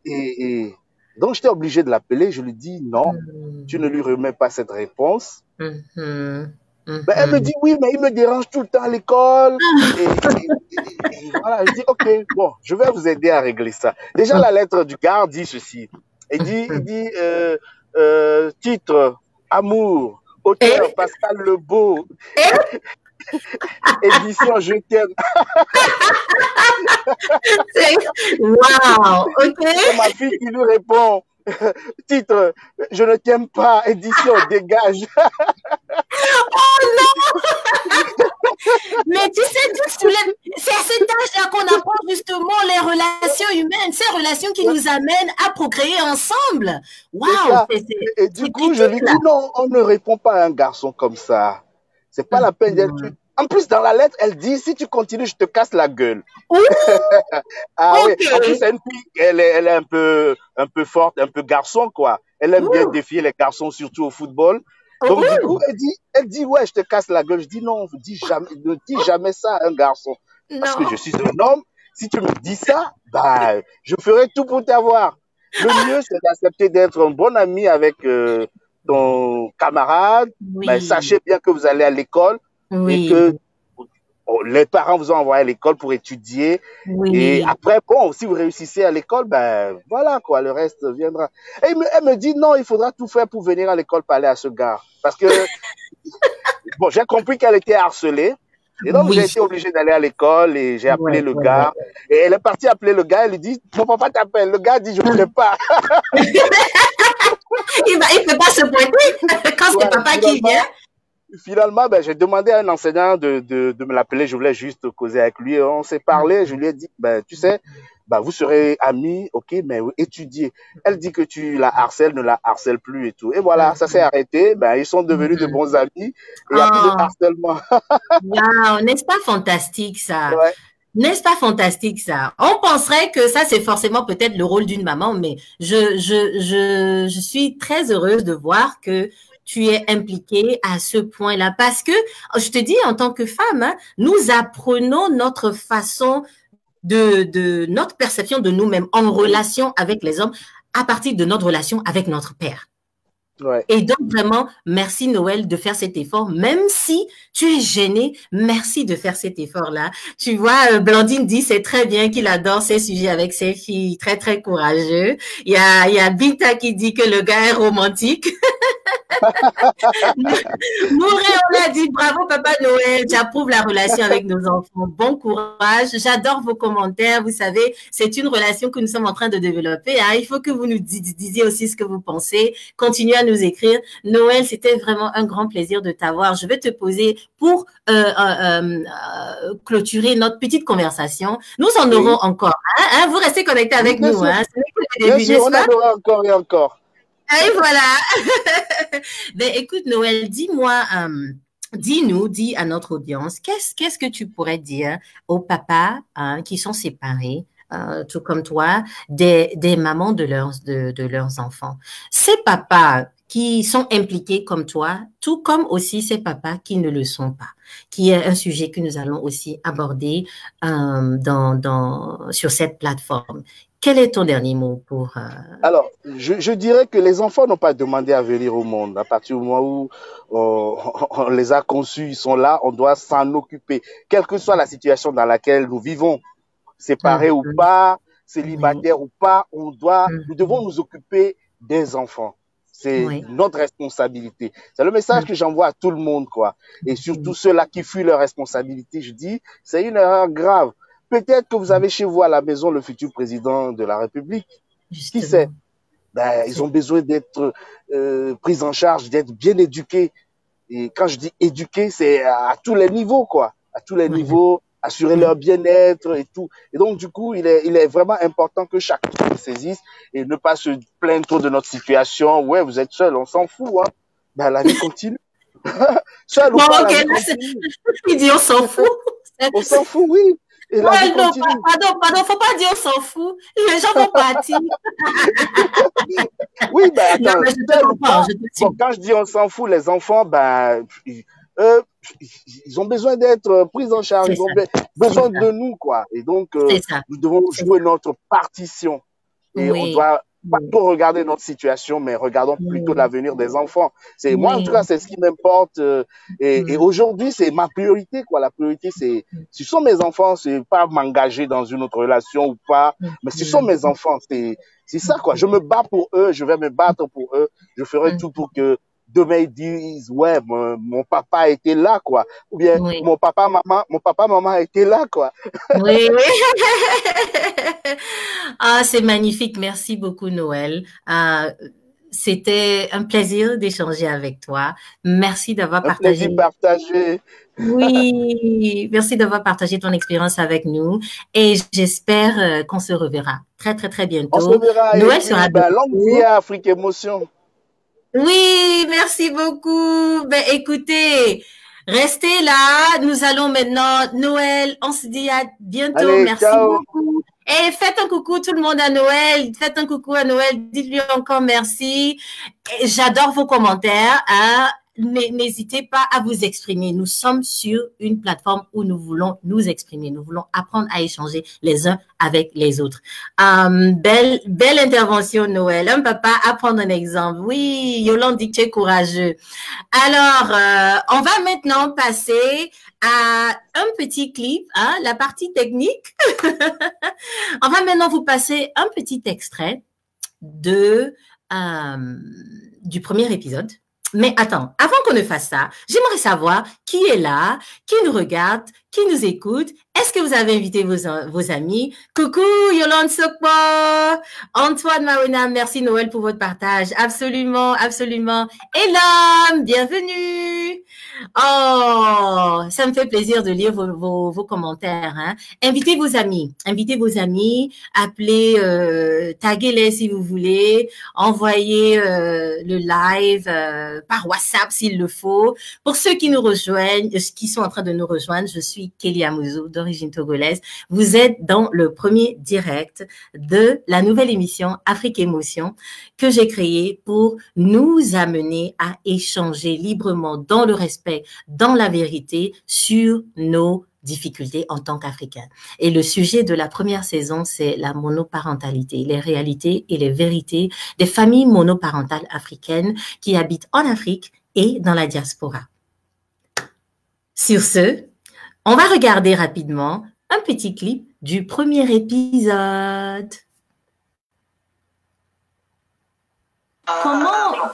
Et donc, j'étais obligé de l'appeler. Je lui dis, non, tu ne lui remets pas cette réponse. Ben, elle me dit, oui, mais il me dérange tout le temps à l'école. Et voilà, je dis, ok, bon, je vais vous aider à régler ça. Déjà, la lettre du gars dit ceci. Il dit titre, amour, auteur, Pascal Lebeau. Édition, je t'aime. Wow, ok. C'est ma fille qui lui répond. Titre, je ne t'aime pas. Édition, dégage. Oh non! Mais tu sais, c'est à cet âge-là qu'on apprend justement les relations humaines, ces relations qui nous amènent à procréer ensemble. Waouh! Et du coup, je lui dis non, on ne répond pas à un garçon comme ça. C'est pas la peine d'être. En plus, dans la lettre, elle dit si tu continues, je te casse la gueule. Ah okay. Oui. En plus, c'est une fille, elle est un peu forte, un peu garçon, quoi. Elle aime bien défier les garçons, surtout au football. Donc, du coup, elle dit, ouais, je te casse la gueule. Je dis, non, ne dis jamais ça à un garçon. Non. Parce que je suis un homme. Si tu me dis ça, bah, je ferai tout pour t'avoir. Le mieux, c'est d'accepter d'être un bon ami avec ton camarade. Oui. Mais sachez bien que vous allez à l'école et que les parents vous ont envoyé à l'école pour étudier. Oui. Et après, bon, si vous réussissez à l'école, ben voilà quoi, le reste viendra. Et elle me dit non, il faudra tout faire pour venir à l'école parler à ce gars. Parce que, bon, j'ai compris qu'elle était harcelée. Et donc, j'ai été obligé d'aller à l'école et j'ai appelé le gars. Et elle est partie appeler le gars, elle lui dit, mon papa t'appelle. Le gars dit, je ne ferai pas. Il ne peut pas se pointer quand c'est papa qui vient. Finalement, ben, j'ai demandé à un enseignant de me l'appeler. Je voulais juste causer avec lui. On s'est parlé. Je lui ai dit, ben, tu sais, ben, vous serez amis, ok, mais étudiez. Elle dit que tu la harcèles, ne la harcèle plus et tout. Et voilà, ça s'est arrêté. Ben, ils sont devenus de bons amis. Et il n'y a plus de harcèlement. Wow, n'est-ce pas fantastique ça? Ouais. N'est-ce pas fantastique ça? On penserait que ça c'est forcément peut-être le rôle d'une maman, mais je suis très heureuse de voir que tu es impliquée à ce point-là parce que je te dis en tant que femme, hein, nous apprenons notre façon de notre perception de nous-mêmes en relation avec les hommes à partir de notre relation avec notre père. Ouais. Et donc vraiment, merci Noël de faire cet effort, même si tu es gênée, merci de faire cet effort-là. Tu vois, Blandine dit c'est très bien qu'il adore ces sujets avec ses filles, très très courageux. Il y a Binta qui dit que le gars est romantique. Mouré, on a dit bravo Papa Noël, j'approuve la relation avec nos enfants, bon courage, j'adore vos commentaires, vous savez, c'est une relation que nous sommes en train de développer, hein. Il faut que vous nous disiez aussi ce que vous pensez, continuez à nous écrire. Noël, c'était vraiment un grand plaisir de t'avoir. Je vais te poser pour clôturer notre petite conversation, nous en aurons encore, hein, vous restez connectés avec nous, hein. Ce n'est que le début, bien sûr, on en aura encore et encore. Et voilà. Ben, écoute, Noël, dis-moi, dis à notre audience, qu'est-ce que tu pourrais dire aux papas qui sont séparés, tout comme toi, des mamans de leurs enfants. Ces papas qui sont impliqués comme toi, tout comme aussi ces papas qui ne le sont pas, qui est un sujet que nous allons aussi aborder sur cette plateforme. Quel est ton dernier mot pour... Alors, je dirais que les enfants n'ont pas demandé à venir au monde. À partir du moment où on les a conçus, ils sont là, on doit s'en occuper. Quelle que soit la situation dans laquelle nous vivons, séparés ou pas, célibataires ou pas, nous devons nous occuper des enfants. C'est notre responsabilité. C'est le message que j'envoie à tout le monde, quoi. Et surtout ceux-là qui fuient leur responsabilité, je dis, c'est une erreur grave. Peut-être que vous avez chez vous à la maison le futur président de la République. Justement. Qui sait? Ben, ils ont besoin d'être pris en charge, d'être bien éduqués. Et quand je dis éduqués, c'est à tous les niveaux, quoi. À tous les niveaux, assurer leur bien-être et tout. Et donc, du coup, il est vraiment important que chacun se saisisse et ne pas se plaindre trop de notre situation. Ouais, vous êtes seul, on s'en fout, hein. Ben, la vie continue. Seul ou pas, la vie continue. Il dit on s'en fout. On s'en fout, oui. Et non, pardon, faut pas dire on s'en fout. Les gens vont partir. Oui, ben attends. Bon, quand je dis on s'en fout, les enfants, ben, euh, ils ont besoin d'être pris en charge, ils ont besoin de nous, quoi. Et donc, nous devons jouer notre partition. Et on doit pas trop regarder notre situation, mais regardons plutôt l'avenir des enfants. C'est moi, en tout cas, c'est ce qui m'importe. Et aujourd'hui, c'est ma priorité, quoi. La priorité, ce sont mes enfants. C'est pas m'engager dans une autre relation ou pas, mais ce sont mes enfants. C'est ça, quoi. Je me bats pour eux. Je vais me battre pour eux. Je ferai tout pour que demain ils disent ouais, mon papa était là, quoi. Ou bien mon papa maman était là, quoi. Oui, oui. Ah, c'est magnifique. Merci beaucoup, Noël. C'était un plaisir d'échanger avec toi. Merci d'avoir partagé. Un plaisir partagé. Oui, merci d'avoir partagé ton expérience avec nous et j'espère qu'on se reverra très, très, très bientôt. On se reverra. Noël sera longue vie à Afrique Émotion. Oui, merci beaucoup. Ben, écoutez, restez là. Nous allons maintenant, Noël, on se dit à bientôt. Allez, merci beaucoup. Et faites un coucou tout le monde à Noël. Faites un coucou à Noël. Dites-lui encore merci. J'adore vos commentaires. Hein. N'hésitez pas à vous exprimer. Nous sommes sur une plateforme où nous voulons nous exprimer. Nous voulons apprendre à échanger les uns avec les autres. Belle intervention, Noël. Un papa à prendre un exemple. Oui, Yolande dit que tu es courageux. Alors, on va maintenant passer à un petit clip, hein, la partie technique. On va maintenant vous passer un petit extrait du premier épisode. Mais attends, avant qu'on ne fasse ça, j'aimerais savoir qui est là, qui nous regarde, qui nous écoute. Est-ce que vous avez invité vos amis? Coucou Yolande Sokpo, Antoine Marona, merci Noël pour votre partage. Absolument, absolument. Et l'homme, bienvenue. Oh, ça me fait plaisir de lire vos commentaires. Hein. Invitez vos amis, appelez, taguez-les si vous voulez, envoyez le live par WhatsApp s'il le faut. Pour ceux qui nous rejoignent, qui sont en train de nous rejoindre, je suis Kelly Amouzou, d'origine togolaise. Vous êtes dans le premier direct de la nouvelle émission Afrique Émotion que j'ai créée pour nous amener à échanger librement dans le respect, dans la vérité sur nos difficultés en tant qu'Africains. Et le sujet de la première saison, c'est la monoparentalité, les réalités et les vérités des familles monoparentales africaines qui habitent en Afrique et dans la diaspora. Sur ce, on va regarder rapidement un petit clip du premier épisode.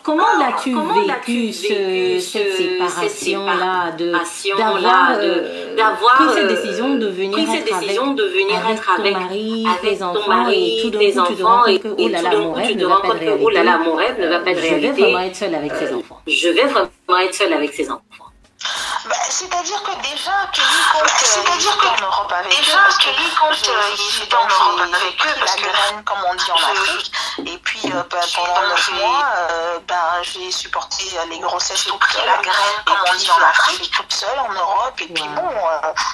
Comment l'as-tu vécu cette séparation-là, d'avoir pris cette décision de venir être avec ton mari, tes enfants, et tout d'un coup tu te rends compte que oh là là, mon rêve ne va pas être réalité. Je vais vraiment être seule avec ses enfants. C'est-à-dire que déjà, Kelly compte en Europe avec eux, parce que j'étais en Europe avec eux, parce que comme on dit en Afrique, et puis pendant 9 mois, j'ai supporté les grossesses toute seule, et comme on dit en Afrique, toute seule en Europe, et puis bon,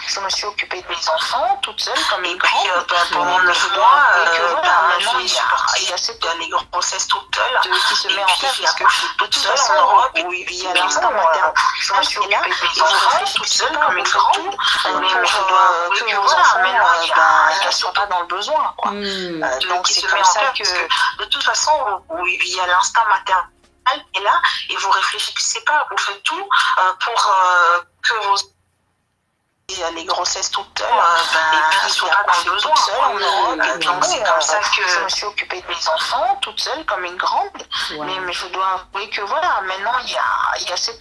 je me suis occupée de mes enfants toute seule comme une grande, pendant 9 mois, maintenant il y a cette les grossesses toute seule qui se met en place, parce que je suis toute seule en Europe, et puis il y a l'instant maternel, je me suis occupée de mes enfants toute seule comme une grande, mais je dois que vos enfants ne soient pas dans le besoin, quoi. Donc c'est comme ça que de toute façon il y a l'instinct maternel est là, et vous réfléchissez pas, vous faites tout pour que vos les grossesses toutes seules, et puis ils sont pas dans le besoin, toute seule en Europe, et donc c'est comme ça que je me suis occupée de mes enfants toute seule comme une grande, mais je dois avouer que voilà, maintenant il y a cette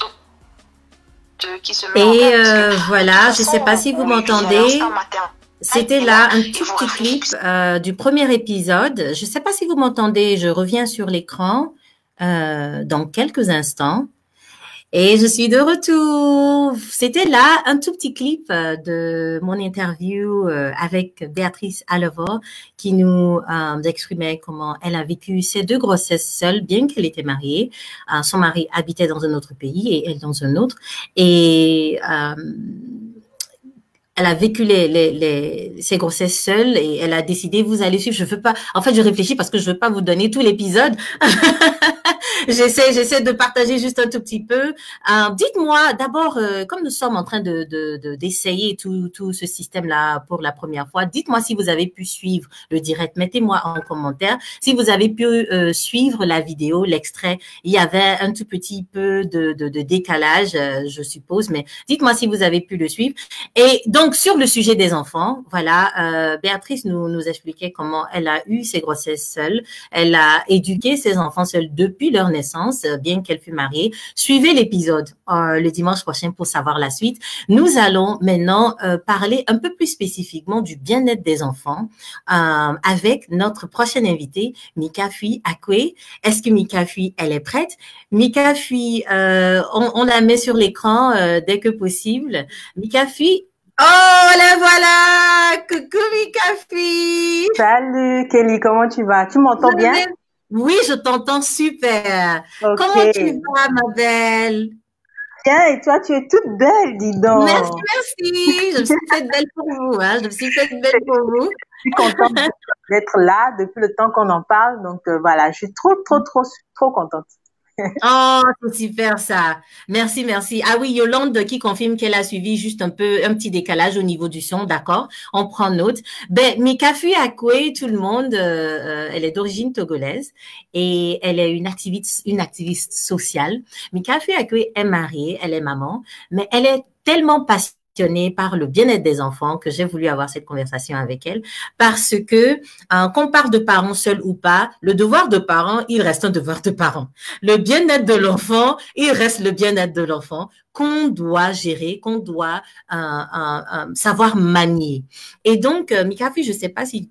qui se met et voilà, je ne sais pas si vous m'entendez. C'était là un tout petit clip du premier épisode. Je ne sais pas si vous m'entendez. Je reviens sur l'écran dans quelques instants. Et je suis de retour. C'était là un tout petit clip de mon interview avec Béatrice Alevor qui nous exprimait comment elle a vécu ses 2 grossesses seule, bien qu'elle était mariée. Son mari habitait dans un autre pays et elle dans un autre. Et elle a vécu ses grossesses seule et elle a décidé, vous allez suivre, je veux pas, en fait, je réfléchis parce que je veux pas vous donner tout l'épisode. J'essaie de partager juste un tout petit peu. Dites-moi d'abord, comme nous sommes en train d'essayer tout ce système-là pour la première fois, dites-moi si vous avez pu suivre le direct. Mettez-moi en commentaire si vous avez pu suivre la vidéo, l'extrait. Il y avait un tout petit peu de décalage, je suppose, mais dites-moi si vous avez pu le suivre. Et donc, sur le sujet des enfants, voilà, Béatrice nous expliquait comment elle a eu ses grossesses seule. Elle a éduqué ses enfants seuls depuis leur naissance, bien qu'elle fût mariée. Suivez l'épisode le dimanche prochain pour savoir la suite. Nous allons maintenant parler un peu plus spécifiquement du bien-être des enfants avec notre prochaine invitée, Mikafui Akwe. Est-ce que Mikafui, elle est prête? Mikafui, on la met sur l'écran dès que possible. Mikafui, oh, la voilà! Coucou Mikafui! Salut Kelly, comment tu vas? Tu m'entends bien? Oui, je t'entends super. Okay. Comment tu vas, ma belle? Bien, et toi, tu es toute belle, dis donc. Merci. Je me suis faite belle pour vous, hein. Je me suis faite belle pour vous. Je suis contente d'être là depuis le temps qu'on en parle. Donc, voilà, je suis trop contente. Oh, c'est super ça. Merci. Ah oui, Yolande qui confirme qu'elle a suivi juste un petit décalage au niveau du son, d'accord. On prend note. Ben, Mikafui Akwe, tout le monde, elle est d'origine togolaise et elle est une activiste sociale. Mikafui Akwe est mariée, elle est maman, mais elle est tellement passionnée par le bien-être des enfants que j'ai voulu avoir cette conversation avec elle parce que qu'on parle de parents seuls ou pas, le devoir de parent, il reste un devoir de parent. Le bien-être de l'enfant, il reste le bien-être de l'enfant qu'on doit gérer, qu'on doit savoir manier. Et donc, Mikafui, je sais pas si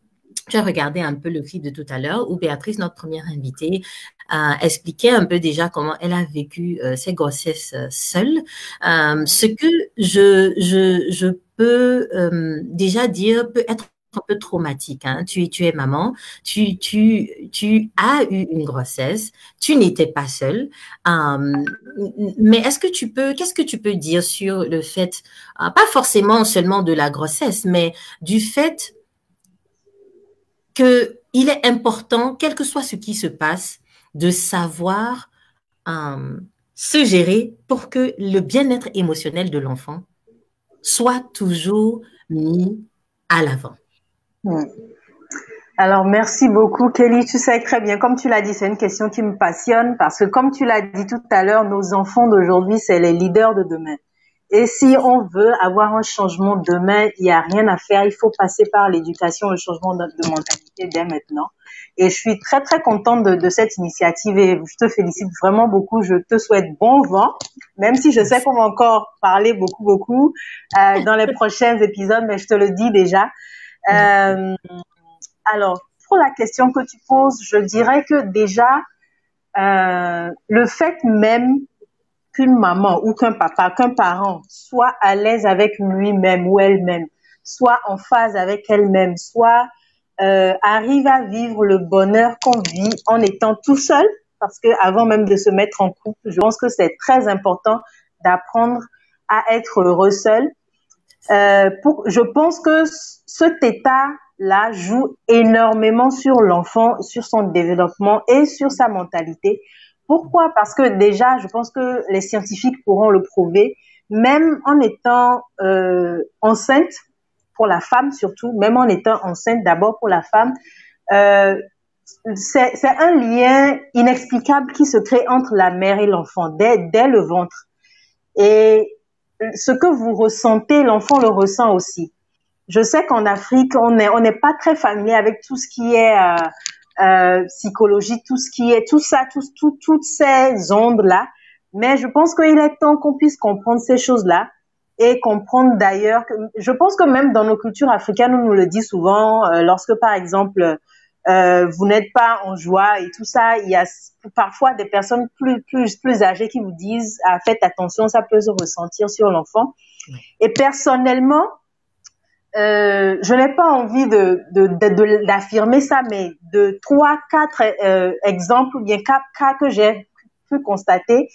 tu as regardé un peu le clip de tout à l'heure où Béatrice, notre première invitée, expliquait un peu déjà comment elle a vécu ses grossesses seule. Ce que je peux déjà dire peut être un peu traumatique. Hein. Tu es maman, tu as eu une grossesse, tu n'étais pas seule. Mais qu'est-ce que tu peux dire sur le fait, pas forcément seulement de la grossesse, mais du fait que il est important, quel que soit ce qui se passe, de savoir se gérer pour que le bien-être émotionnel de l'enfant soit toujours mis à l'avant. Alors, merci beaucoup, Kelly. Tu sais très bien, comme tu l'as dit, c'est une question qui me passionne parce que comme tu l'as dit tout à l'heure, nos enfants d'aujourd'hui, c'est les leaders de demain. Et si on veut avoir un changement demain, il n'y a rien à faire. Il faut passer par l'éducation, le changement de mentalité dès maintenant. Et je suis très contente de cette initiative et je te félicite vraiment beaucoup. Je te souhaite bon vent, même si je sais qu'on va encore parler beaucoup dans les prochains épisodes, mais je te le dis déjà. Alors, pour la question que tu poses, je dirais que déjà, le fait même qu'une maman ou qu'un papa, qu'un parent soit à l'aise avec lui-même ou elle-même, soit en phase avec elle-même, soit arrive à vivre le bonheur qu'on vit en étant tout seul, parce que avant même de se mettre en couple, je pense que c'est très important d'apprendre à être heureux seul. Je pense que cet état-là joue énormément sur l'enfant, sur son développement et sur sa mentalité. Pourquoi? Parce que déjà, je pense que les scientifiques pourront le prouver, même en étant enceinte, pour la femme surtout, même en étant enceinte d'abord pour la femme, c'est un lien inexplicable qui se crée entre la mère et l'enfant dès le ventre. Et ce que vous ressentez, l'enfant le ressent aussi. Je sais qu'en Afrique, on n'est pas très familier avec tout ce qui est psychologie, tout ce qui est tout ça, toutes ces ondes-là. Mais je pense qu'il est temps qu'on puisse comprendre ces choses-là et comprendre d'ailleurs que je pense que même dans nos cultures africaines, on nous le dit souvent, lorsque par exemple vous n'êtes pas en joie et tout ça, il y a parfois des personnes plus âgées qui vous disent faites attention, ça peut se ressentir sur l'enfant. Et personnellement, je n'ai pas envie d'affirmer ça, mais de 3-4 exemples ou bien cas que j'ai pu constater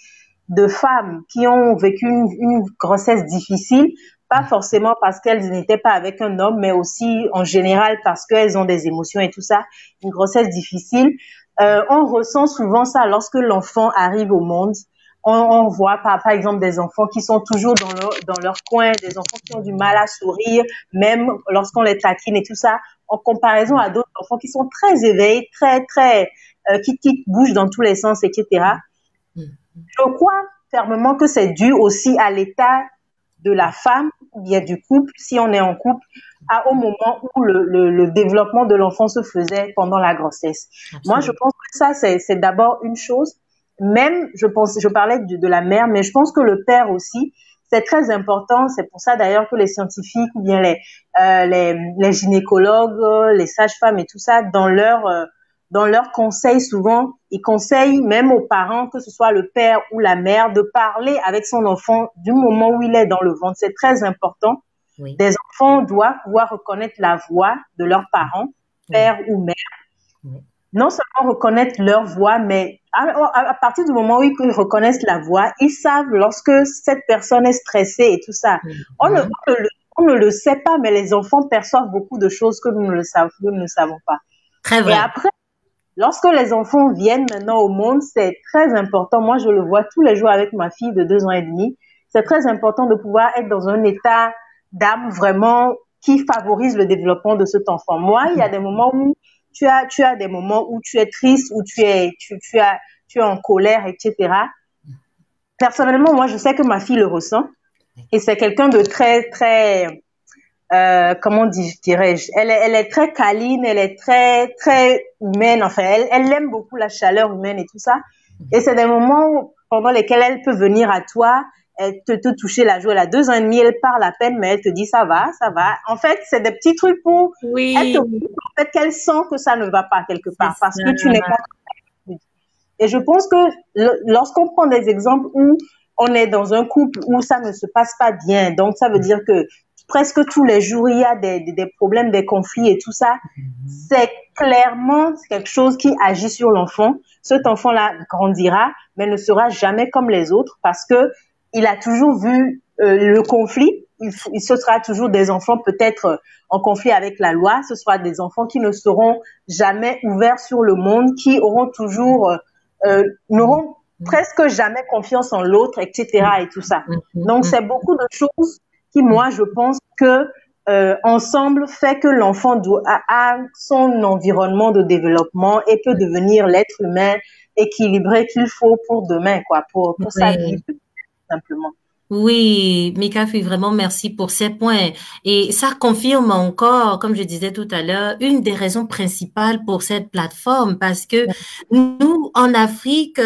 de femmes qui ont vécu une grossesse difficile Pas forcément parce qu'elles n'étaient pas avec un homme, mais aussi en général parce qu'elles ont des émotions et tout ça. Une grossesse difficile. On ressent souvent ça lorsque l'enfant arrive au monde. On voit par exemple des enfants qui sont toujours dans leur coin, des enfants qui ont du mal à sourire, même lorsqu'on les taquine et tout ça, en comparaison à d'autres enfants qui sont très éveillés, qui bougent dans tous les sens, etc. Je crois fermement que c'est dû aussi à l'état de la femme ou bien du couple, si on est en couple, au moment où le développement de l'enfant se faisait pendant la grossesse. Absolument. Moi, je pense que ça, c'est d'abord une chose. Même, je parlais de la mère, mais je pense que le père aussi, c'est très important. C'est pour ça d'ailleurs que les scientifiques ou bien les gynécologues, les sages-femmes et tout ça, dans leurs conseils, souvent, ils conseillent même aux parents, que ce soit le père ou la mère, de parler avec son enfant du moment où il est dans le ventre. C'est très important. Oui. Des enfants doivent pouvoir reconnaître la voix de leurs parents, père ou mère. Oui. Non seulement reconnaître leur voix, mais à partir du moment où ils reconnaissent la voix, ils savent lorsque cette personne est stressée et tout ça. On ne le sait pas, mais les enfants perçoivent beaucoup de choses que nous ne savons pas. Très vrai. Et après, lorsque les enfants viennent maintenant au monde, c'est très important. Moi, je le vois tous les jours avec ma fille de 2 ans et demi. C'est très important de pouvoir être dans un état d'âme vraiment qui favorise le développement de cet enfant. Moi, il y a des moments où tu as des moments où tu es triste, où tu es en colère, etc. Personnellement, moi, je sais que ma fille le ressent. Et c'est quelqu'un de très, très, comment dirais-je, elle est très câline, elle est très, très humaine. Enfin, elle aime beaucoup la chaleur humaine et tout ça. Et c'est des moments pendant lesquels elle peut venir à toi, elle te toucher la joue. Elle a 2 ans et demi, elle parle à peine, mais elle te dit ça va, ça va. En fait, c'est des petits trucs pour elle te dit en fait qu'elle sent que ça ne va pas quelque part parce que tu n'es pas. Et je pense que lorsqu'on prend des exemples où on est dans un couple où ça ne se passe pas bien, donc ça veut dire que presque tous les jours il y a des problèmes, des conflits et tout ça, c'est clairement quelque chose qui agit sur l'enfant. Cet enfant-là grandira, mais ne sera jamais comme les autres parce que il a toujours vu le conflit. Ce sera toujours des enfants peut-être en conflit avec la loi. Ce sera des enfants qui ne seront jamais ouverts sur le monde, qui auront toujours n'auront presque jamais confiance en l'autre, etc. et tout ça. Donc c'est beaucoup de choses qui, moi, je pense que ensemble fait que l'enfant a son environnement de développement et peut devenir l'être humain équilibré qu'il faut pour demain, quoi, pour sa vie. Simplement. Oui, Mikafi, vraiment merci pour ces points. Et ça confirme encore, comme je disais tout à l'heure, une des raisons principales pour cette plateforme, parce que nous, en Afrique,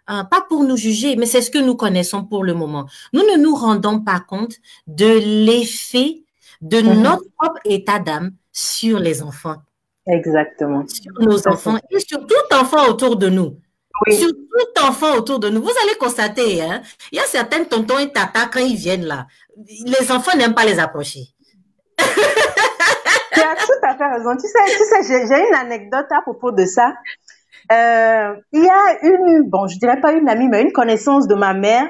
pas pour nous juger, mais c'est ce que nous connaissons pour le moment. Nous ne nous rendons pas compte de l'effet de notre propre état d'âme sur les enfants. Exactement. Sur nos enfants et sur tout enfant autour de nous. Oui. Sur tout enfant autour de nous, vous allez constater, hein, il y a certains tontons et tatas quand ils viennent là, les enfants n'aiment pas les approcher. Tu as tout à fait raison. Tu sais, j'ai une anecdote à propos de ça. Il y a je dirais pas une amie, mais une connaissance de ma mère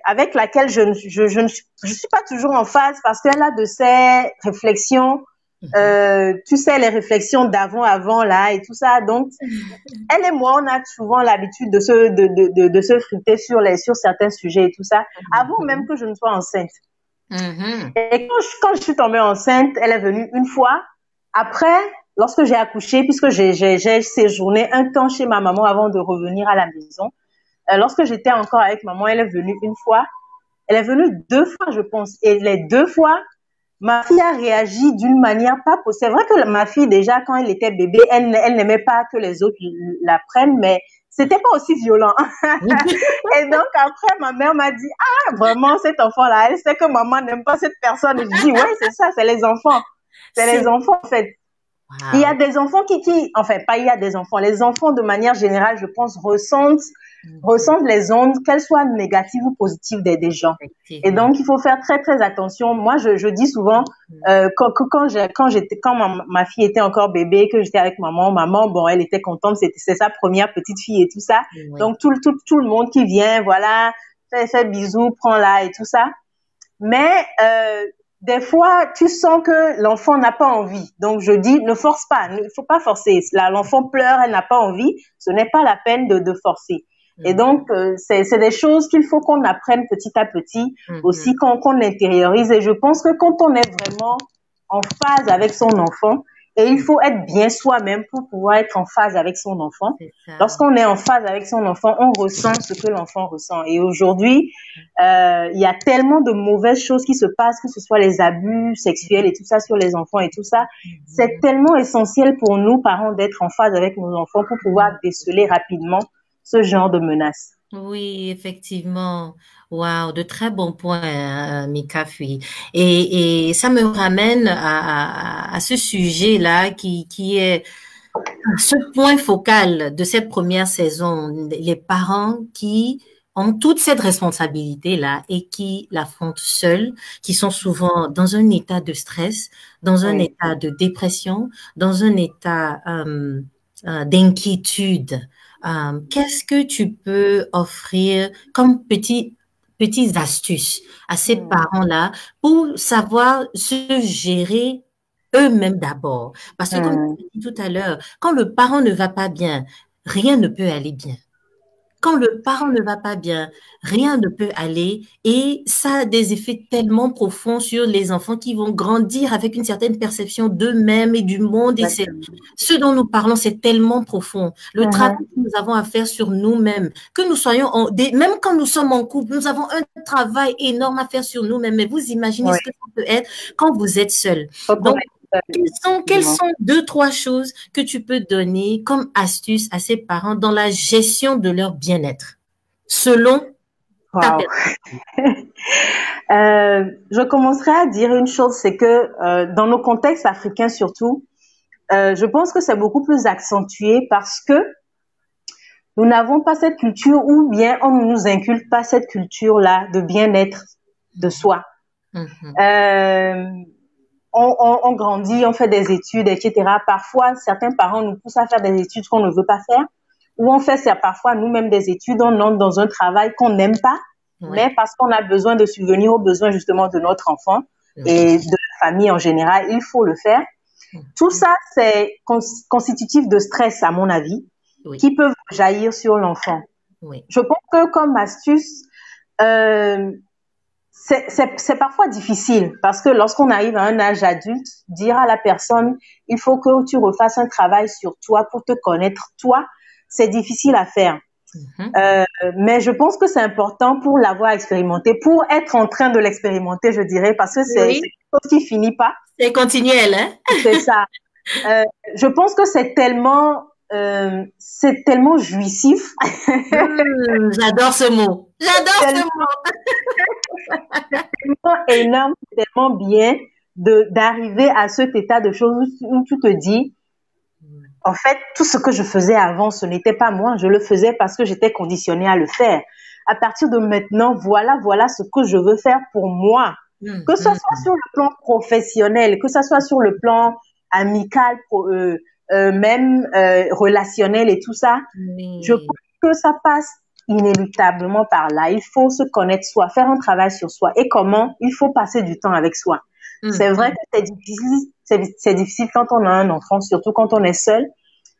avec laquelle je suis pas toujours en phase parce qu'elle a de ces réflexions. Tu sais, les réflexions d'avant là et tout ça. Donc, elle et moi, on a souvent l'habitude de se friter sur certains sujets et tout ça, avant même que je ne sois enceinte. Et quand je suis tombée enceinte, elle est venue une fois. Après, lorsque j'ai accouché, puisque j'ai séjourné un temps chez ma maman avant de revenir à la maison, lorsque j'étais encore avec maman, elle est venue une fois. Elle est venue 2 fois, je pense. Et les 2 fois, ma fille a réagi d'une manière pas possible. C'est vrai que ma fille, déjà, quand elle était bébé, elle n'aimait pas que les autres la prennent, mais c'était pas aussi violent. Et donc, après, ma mère m'a dit, ah, vraiment, cet enfant-là, elle sait que maman n'aime pas cette personne. Et je dis, ouais, c'est ça, c'est les enfants. C'est les enfants, en fait. Wow. Il y a des enfants enfin, pas il y a des enfants. Les enfants, de manière générale, je pense, ressentent les ondes, qu'elles soient négatives ou positives des gens. Et donc, il faut faire très, très attention. Moi, je dis souvent, quand ma fille était encore bébé, que j'étais avec maman, bon, elle était contente, c'est sa première petite fille et tout ça. Oui. Donc, tout le monde qui vient, voilà, fais bisous, prends-la et tout ça. Mais des fois, tu sens que l'enfant n'a pas envie. Donc, je dis, ne force pas. Il faut pas forcer. Là, l'enfant pleure, elle n'a pas envie. Ce n'est pas la peine de forcer. Et donc, c'est des choses qu'il faut qu'on apprenne petit à petit, aussi qu'on intériorise. Et je pense que quand on est vraiment en phase avec son enfant, et il faut être bien soi-même pour pouvoir être en phase avec son enfant. Lorsqu'on est en phase avec son enfant, on ressent ce que l'enfant ressent. Et aujourd'hui, il y a tellement de mauvaises choses qui se passent, que ce soit les abus sexuels et tout ça sur les enfants et tout ça. C'est tellement essentiel pour nous, parents, d'être en phase avec nos enfants pour pouvoir déceler rapidement ce genre de menaces. Oui, effectivement. Wow, de très bons points, hein, Mika Fui. Et ça me ramène à ce sujet-là qui est ce point focal de cette première saison, les parents qui ont toute cette responsabilité-là et qui l'affrontent seuls, qui sont souvent dans un état de stress, dans un état de dépression, dans un état d'inquiétude. Qu'est-ce que tu peux offrir comme petites astuces à ces parents-là pour savoir se gérer eux-mêmes d'abord? Parce que comme tu as dit tout à l'heure, quand le parent ne va pas bien, rien ne peut aller bien. Quand le parent ne va pas bien, rien ne peut aller et ça a des effets tellement profonds sur les enfants qui vont grandir avec une certaine perception d'eux-mêmes et du monde. Et c'est ce dont nous parlons, c'est tellement profond. Le travail que nous avons à faire sur nous-mêmes, que nous soyons, même quand nous sommes en couple, nous avons un travail énorme à faire sur nous-mêmes. Mais vous imaginez ce que ça peut être quand vous êtes seul. Donc, quelles sont 2-3 choses que tu peux donner comme astuce à ces parents dans la gestion de leur bien-être, selon ta personne? Je commencerai à dire une chose, c'est que dans nos contextes africains surtout, je pense que c'est beaucoup plus accentué parce que nous n'avons pas cette culture ou bien on ne nous inculque pas cette culture-là de bien-être de soi. On grandit, on fait des études, etc. Parfois, certains parents nous poussent à faire des études qu'on ne veut pas faire, ou on fait parfois nous-mêmes des études, on entre dans un travail qu'on n'aime pas, mais parce qu'on a besoin de subvenir aux besoins justement de notre enfant et de la famille en général, il faut le faire. Tout ça, c'est constitutif de stress, à mon avis, qui peuvent jaillir sur l'enfant. Je pense que comme astuce, c'est parfois difficile parce que lorsqu'on arrive à un âge adulte, dire à la personne, il faut que tu refasses un travail sur toi pour te connaître toi, c'est difficile à faire. Mais je pense que c'est important pour l'avoir expérimenté, pour être en train de l'expérimenter, je dirais, parce que c'est quelque chose qui finit pas. C'est continuel, hein? C'est ça. Je pense que c'est tellement jouissif. J'adore ce mot. J'adore ce mot. C'est tellement énorme, c'est tellement bien d'arriver à cet état de choses où tu te dis, en fait, tout ce que je faisais avant, ce n'était pas moi, je le faisais parce que j'étais conditionnée à le faire. À partir de maintenant, voilà ce que je veux faire pour moi. Que ce soit sur le plan professionnel, que ce soit sur le plan amical, même relationnel et tout ça. Je pense que ça passe inéluctablement par là. Il faut se connaître soi, faire un travail sur soi. Et comment? Il faut passer du temps avec soi. C'est vrai que c'est difficile quand on a un enfant, surtout quand on est seul,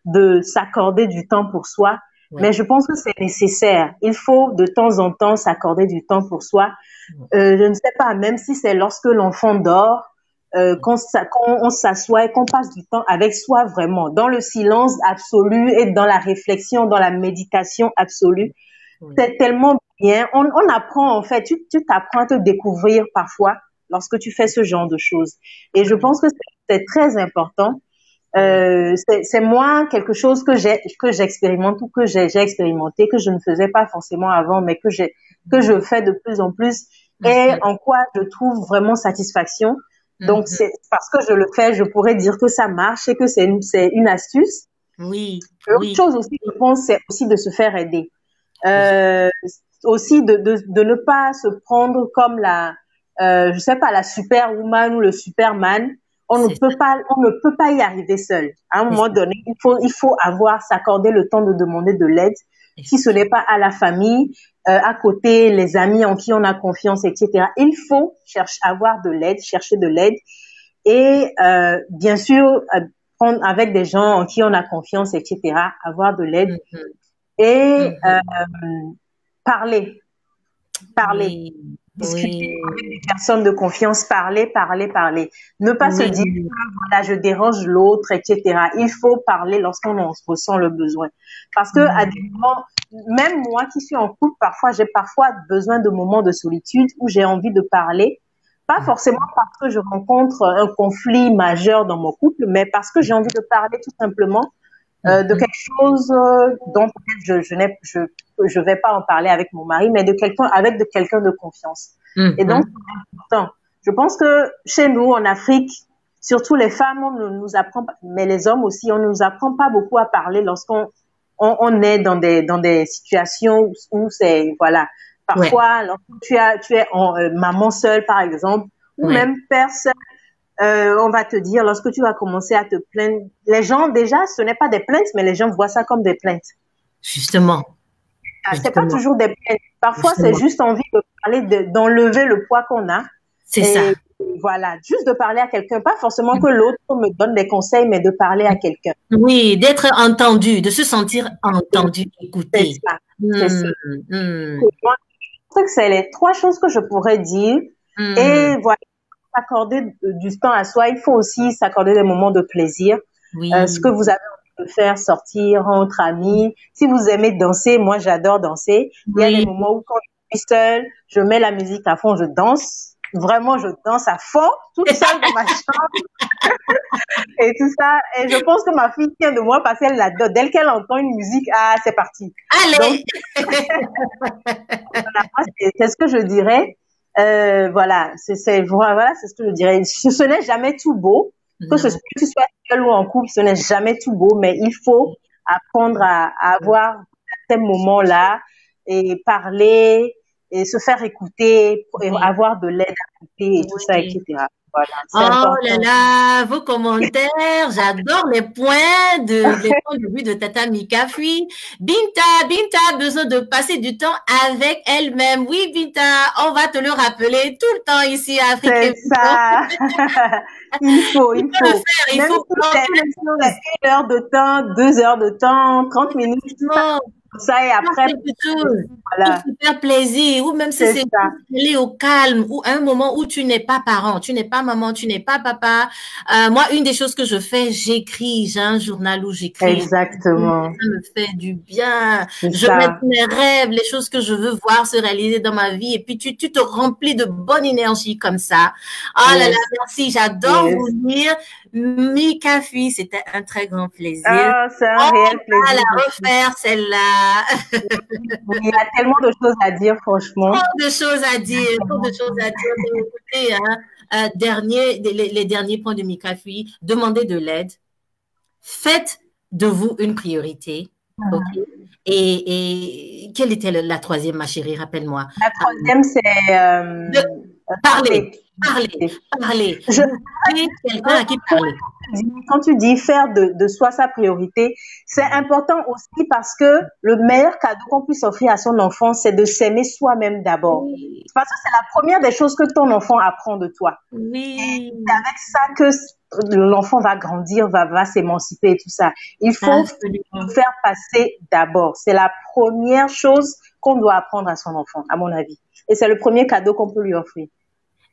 de s'accorder du temps pour soi. Mais je pense que c'est nécessaire. Il faut de temps en temps s'accorder du temps pour soi. Je ne sais pas, même si c'est lorsque l'enfant dort, qu'on s'assoit et qu'on passe du temps avec soi vraiment, dans le silence absolu et dans la réflexion, dans la méditation absolue. C'est tellement bien. On apprend, en fait, tu t'apprends à te découvrir parfois lorsque tu fais ce genre de choses. Et je pense que c'est très important. C'est moi quelque chose que j'expérimente ou que j'ai expérimenté, que je ne faisais pas forcément avant, mais que je fais de plus en plus et en quoi je trouve vraiment satisfaction. Donc, c'est parce que je le fais, je pourrais dire que ça marche et que c'est une astuce. L'autre chose aussi, je pense, c'est aussi de se faire aider. Aussi de ne pas se prendre comme je sais pas, la superwoman ou le superman. On ne peut pas y arriver seul. À un moment donné, il faut s'accorder le temps de demander de l'aide. Si ce n'est pas à la famille, à côté, les amis en qui on a confiance, etc. Il faut avoir de l'aide, chercher de l'aide et bien sûr prendre avec des gens en qui on a confiance, etc. Avoir de l'aide et parler, discuter avec des personnes de confiance, parler. Ne pas se dire voilà, je dérange l'autre, etc. Il faut parler lorsqu'on en ressent le besoin, parce que à des moments, même moi qui suis en couple, j'ai besoin de moments de solitude où j'ai envie de parler. Pas forcément parce que je rencontre un conflit majeur dans mon couple, mais parce que j'ai envie de parler tout simplement de quelque chose dont peut-être je vais pas en parler avec mon mari, mais avec quelqu'un de confiance. Et donc, c'est important. Je pense que chez nous, en Afrique, surtout les femmes, on ne nous apprend pas, mais les hommes aussi, on ne nous apprend pas beaucoup à parler lorsqu'on est dans des situations où c'est, voilà. Parfois, lorsque tu es maman seule, par exemple, ou même père seul, on va te dire, lorsque tu vas commencer à te plaindre, les gens, déjà, ce n'est pas des plaintes, mais les gens voient ça comme des plaintes. Justement. C'est pas toujours des plaintes. Parfois, c'est juste envie de parler, d'enlever le poids qu'on a. C'est ça. Voilà, juste de parler à quelqu'un, pas forcément que l'autre me donne des conseils, mais de parler à quelqu'un. Oui, d'être entendu, de se sentir entendu, écouté. C'est ça. C'est ça. Moi, je pense que c'est les 3 choses que je pourrais dire. Et voilà, s'accorder du temps à soi, il faut aussi s'accorder des moments de plaisir. Ce que vous avez envie de faire, sortir entre amis. Si vous aimez danser, moi j'adore danser. Il y a des moments où quand je suis seule, je mets la musique à fond, je danse. Vraiment, je danse à fond, toute seule dans ma chambre. Et tout ça. Et je pense que ma fille tient de moi parce qu'elle l'adore. Dès qu'elle entend une musique, c'est parti. Allez! Voilà, c'est ce que je dirais. Voilà, c'est ce que je dirais. Ce n'est jamais tout beau. Que tu sois seul ou en couple, ce n'est jamais tout beau, mais il faut apprendre à avoir ces moments-là et parler et se faire écouter, et avoir de l'aide à côté et tout ça, etc. Voilà, oh là là, vos commentaires, j'adore les points de vue de Tata Mikafui. Binta a besoin de passer du temps avec elle-même. Oui, Binta, on va te le rappeler tout le temps ici à Afrique. C'est ça. il faut. Il faut prendre 1 heure de temps, 2 heures de temps, 30 minutes. Ça et après, voilà. Pour se faire plaisir, ou même si c'est aller au calme, ou un moment où tu n'es pas parent, tu n'es pas maman, tu n'es pas papa. Moi, une des choses que je fais, j'écris, j'ai un journal où j'écris. Exactement. Ça me fait du bien. Je mets mes rêves, les choses que je veux voir se réaliser dans ma vie, et puis tu te remplis de bonne énergie comme ça. Oh là là, merci, j'adore vous lire. Mikafui, c'était un très grand plaisir. C'est un réel plaisir. On va la refaire, celle-là. Il y a tellement de choses à dire, franchement. Trop de choses à dire. Écoutez, les derniers points de Mikafui, demandez de l'aide. Faites de vous une priorité. Okay. Et quelle était la 3e, ma chérie? Rappelle-moi. La 3e, c'est parler. Quelqu'un à qui parler. Quand tu dis faire de soi sa priorité, c'est important aussi parce que le meilleur cadeau qu'on puisse offrir à son enfant, c'est de s'aimer soi-même d'abord. Oui. Parce que c'est la première des choses que ton enfant apprend de toi. Oui. Et c'est avec ça que l'enfant va grandir, va s'émanciper et tout ça. Il faut faire passer d'abord. C'est la première chose qu'on doit apprendre à son enfant, à mon avis. Et c'est le premier cadeau qu'on peut lui offrir.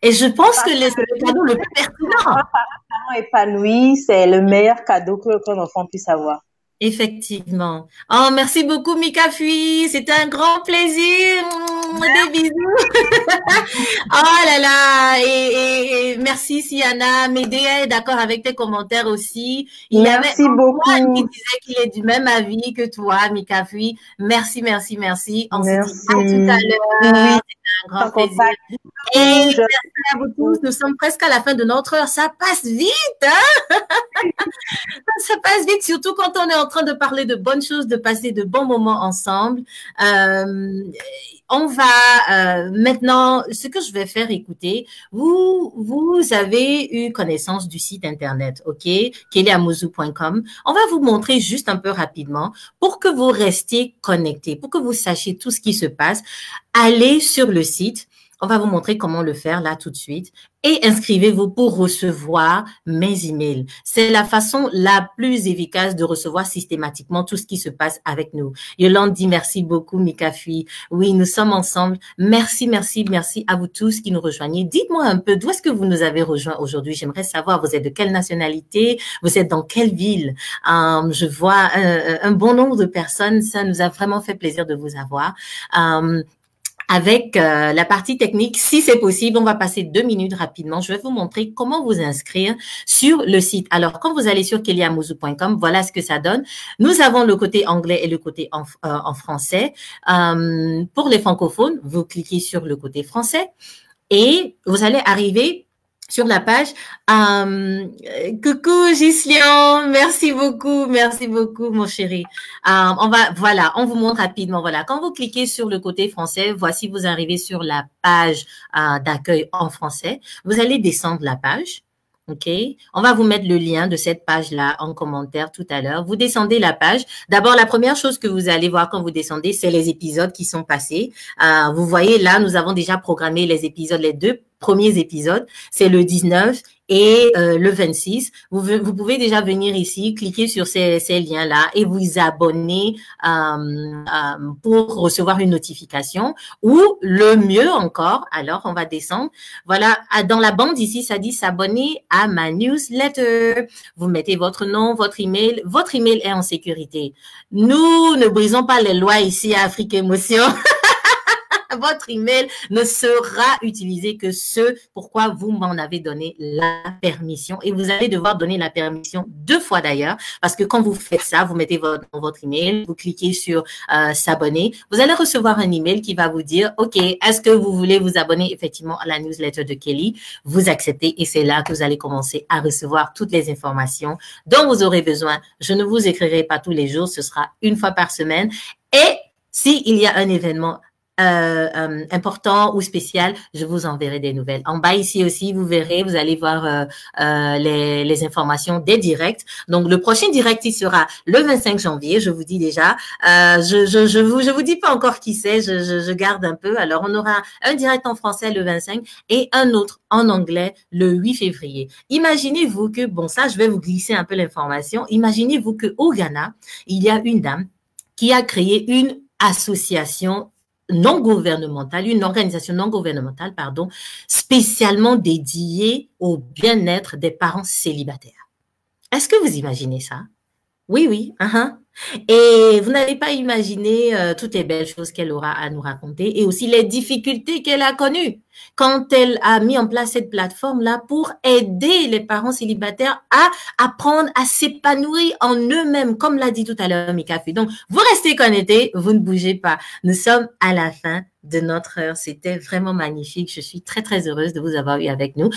Et je pense que c'est le cadeau le plus pertinent. Un parent épanoui, c'est le meilleur cadeau qu'un enfant puisse avoir. Effectivement. Oh, merci beaucoup, Mikafui. C'était un grand plaisir. Des bisous. Oh là là. Et merci, Siana. Médée est d'accord avec tes commentaires aussi. Merci beaucoup. Antoine qui disait qu'il est du même avis que toi, Mikafui. Merci. On se dit à tout à l'heure. C'était un grand plaisir. Et merci à vous tous. Nous sommes presque à la fin de notre heure. Ça passe vite, hein? Ça passe vite, surtout quand on est en train de parler de bonnes choses, de passer de bons moments ensemble. On va maintenant, ce que je vais faire, écoutez, vous avez eu connaissance du site internet, ok, kellyamouzu.com. On va vous montrer juste un peu rapidement pour que vous restiez connectés, pour que vous sachiez tout ce qui se passe. Allez sur le site. On va vous montrer comment le faire là tout de suite et inscrivez-vous pour recevoir mes emails. C'est la façon la plus efficace de recevoir systématiquement tout ce qui se passe avec nous. Yolande dit merci beaucoup, Mikafi. Oui, nous sommes ensemble. Merci, merci, merci à vous tous qui nous rejoignez. Dites-moi un peu d'où est-ce que vous nous avez rejoints aujourd'hui. J'aimerais savoir, vous êtes de quelle nationalité? Vous êtes dans quelle ville? Je vois un bon nombre de personnes. Ça nous a vraiment fait plaisir de vous avoir. Avec la partie technique, si c'est possible, on va passer 2 minutes rapidement. Je vais vous montrer comment vous inscrire sur le site. Alors, quand vous allez sur kellyamouzu.com, voilà ce que ça donne. Nous avons le côté anglais et le côté en français. Pour les francophones, vous cliquez sur le côté français et vous allez arriver sur la page. Coucou Gislian, merci beaucoup, mon chéri. On vous montre rapidement. Voilà, quand vous cliquez sur le côté français, voici vous arrivez sur la page d'accueil en français. Vous allez descendre la page. OK, on va vous mettre le lien de cette page-là en commentaire tout à l'heure. Vous descendez la page. D'abord, la première chose que vous allez voir quand vous descendez, c'est les épisodes qui sont passés. Vous voyez là, nous avons déjà programmé les épisodes, les 2 premiers épisodes. C'est le 19 et le 26. Vous pouvez déjà venir ici, cliquer sur ces liens-là et vous abonner pour recevoir une notification. Ou le mieux encore, alors on va descendre. Voilà, dans la bande ici, ça dit s'abonner à ma newsletter. Vous mettez votre nom, votre email. Votre email est en sécurité. Nous ne brisons pas les lois ici à Afrique Émotion. Votre email ne sera utilisé que ce pourquoi vous m'en avez donné la permission. Et vous allez devoir donner la permission 2 fois d'ailleurs, parce que quand vous faites ça, vous mettez votre email, vous cliquez sur s'abonner. Vous allez recevoir un email qui va vous dire, OK, est-ce que vous voulez vous abonner effectivement à la newsletter de Kelly? Vous acceptez et c'est là que vous allez commencer à recevoir toutes les informations dont vous aurez besoin. Je ne vous écrirai pas tous les jours, ce sera 1 fois par semaine. Et s'il y a un événement important ou spécial, je vous enverrai des nouvelles. En bas ici aussi, vous verrez, vous allez voir les informations des directs. Donc, le prochain direct, il sera le 25 janvier, je vous dis déjà. Je vous dis pas encore qui c'est, je garde un peu. Alors, on aura un direct en français le 25 et un autre en anglais le 8 février. Imaginez-vous que, bon, ça, je vais vous glisser un peu l'information. Imaginez-vous que au Ghana, il y a une dame qui a créé une association non gouvernementale, une organisation non gouvernementale, pardon, spécialement dédiée au bien-être des parents célibataires. Est-ce que vous imaginez ça? Oui, oui. Et vous n'allez pas imaginer toutes les belles choses qu'elle aura à nous raconter et aussi les difficultés qu'elle a connues quand elle a mis en place cette plateforme-là pour aider les parents célibataires à apprendre à s'épanouir en eux-mêmes, comme l'a dit tout à l'heure Mikafi. Donc, vous restez connectés, vous ne bougez pas. Nous sommes à la fin de notre heure. C'était vraiment magnifique. Je suis très, très heureuse de vous avoir eu avec nous.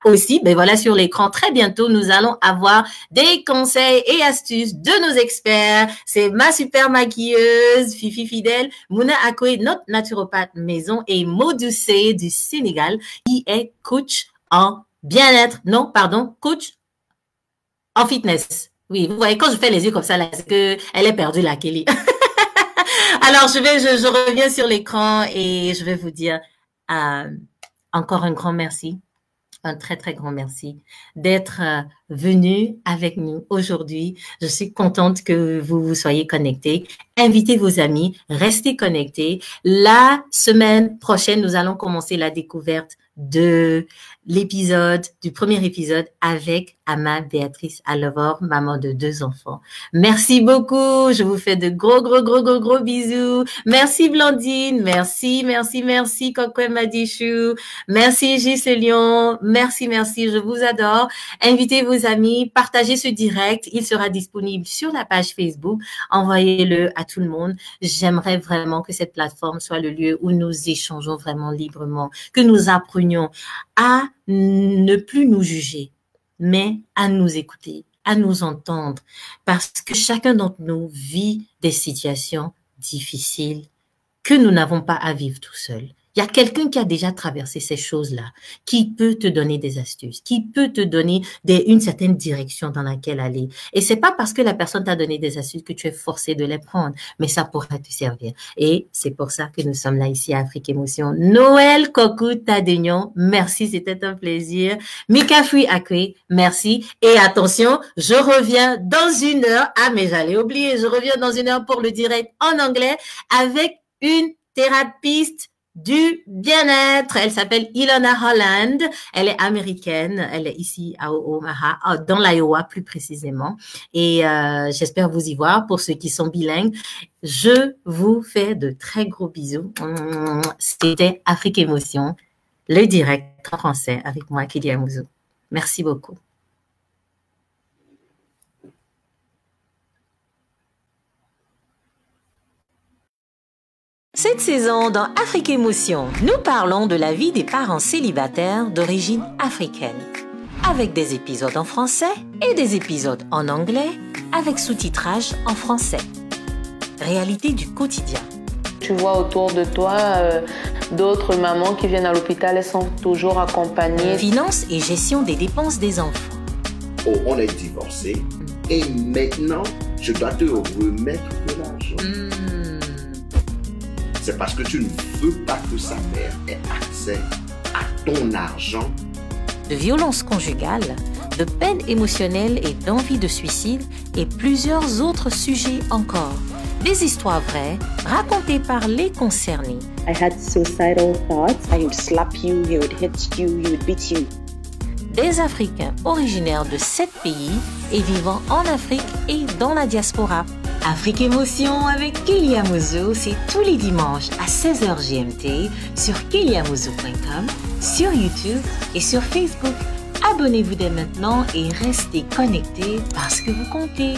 Aussi, ben voilà, sur l'écran, très bientôt, nous allons avoir des conseils et astuces de nos experts. C'est ma super maquilleuse, Fifi Fidèle, Mouna Akoé, notre naturopathe maison, et Modoucé du Sénégal, qui est coach en bien-être. Non, pardon, coach en fitness. Oui, vous voyez, quand je fais les yeux comme ça, là, c'est que elle est perdue, la Kelly. Alors, je reviens sur l'écran et je vais vous dire encore un grand merci. Un très, très grand merci d'être venu avec nous aujourd'hui. Je suis contente que vous soyez connectés. Invitez vos amis, restez connectés. La semaine prochaine, nous allons commencer la découverte de du premier épisode avec Ama Béatrice Alvor, maman de 2 enfants. Merci beaucoup. Je vous fais de gros bisous. Merci Blandine. Merci. Kokwe Madichou. Merci Giselion. Merci. Je vous adore. Invitez vos amis. Partagez ce direct. Il sera disponible sur la page Facebook. Envoyez-le à tout le monde. J'aimerais vraiment que cette plateforme soit le lieu où nous échangeons vraiment librement, que nous apprenions à ne plus nous juger, mais à nous écouter, à nous entendre parce que chacun d'entre nous vit des situations difficiles que nous n'avons pas à vivre tout seul. Il y a quelqu'un qui a déjà traversé ces choses-là, qui peut te donner des astuces, qui peut te donner une certaine direction dans laquelle aller. Et c'est pas parce que la personne t'a donné des astuces que tu es forcé de les prendre, mais ça pourra te servir. Et c'est pour ça que nous sommes là ici à Afrique Émotion. Noël Kokou Tadegnon, merci, c'était un plaisir. Mika Fui Akwe, merci. Et attention, je reviens dans 1 heure. Ah, mais j'allais oublier, je reviens dans 1 heure pour le direct en anglais avec une thérapeute du bien-être. Elle s'appelle Ilona Holland. Elle est américaine. Elle est ici à Omaha, dans l'Iowa plus précisément. Et j'espère vous y voir pour ceux qui sont bilingues. Je vous fais de très gros bisous. C'était Afrique Émotion, le direct en français avec moi, Kélia Mouzou. Merci beaucoup. Cette saison, dans Afrique Émotion, nous parlons de la vie des parents célibataires d'origine africaine, avec des épisodes en français et des épisodes en anglais, avec sous-titrage en français. Réalité du quotidien. Tu vois autour de toi d'autres mamans qui viennent à l'hôpital, elles sont toujours accompagnées. Finances et gestion des dépenses des enfants. Oh, on est divorcés et maintenant, je dois te remettre de l'argent. C'est parce que tu ne veux pas que sa mère ait accès à ton argent. De violences conjugales, de peine émotionnelle et d'envie de suicide et plusieurs autres sujets encore. Des histoires vraies racontées par les concernés. I had suicidal thoughts. He would slap you, he would hit you, he would beat you. Des Africains originaires de 7 pays et vivant en Afrique et dans la diaspora. Afrique Émotion avec Kélia Mouzou, c'est tous les dimanches à 16h GMT sur keliamouzou.com, sur YouTube et sur Facebook. Abonnez-vous dès maintenant et restez connectés parce que vous comptez.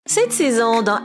Cette saison dans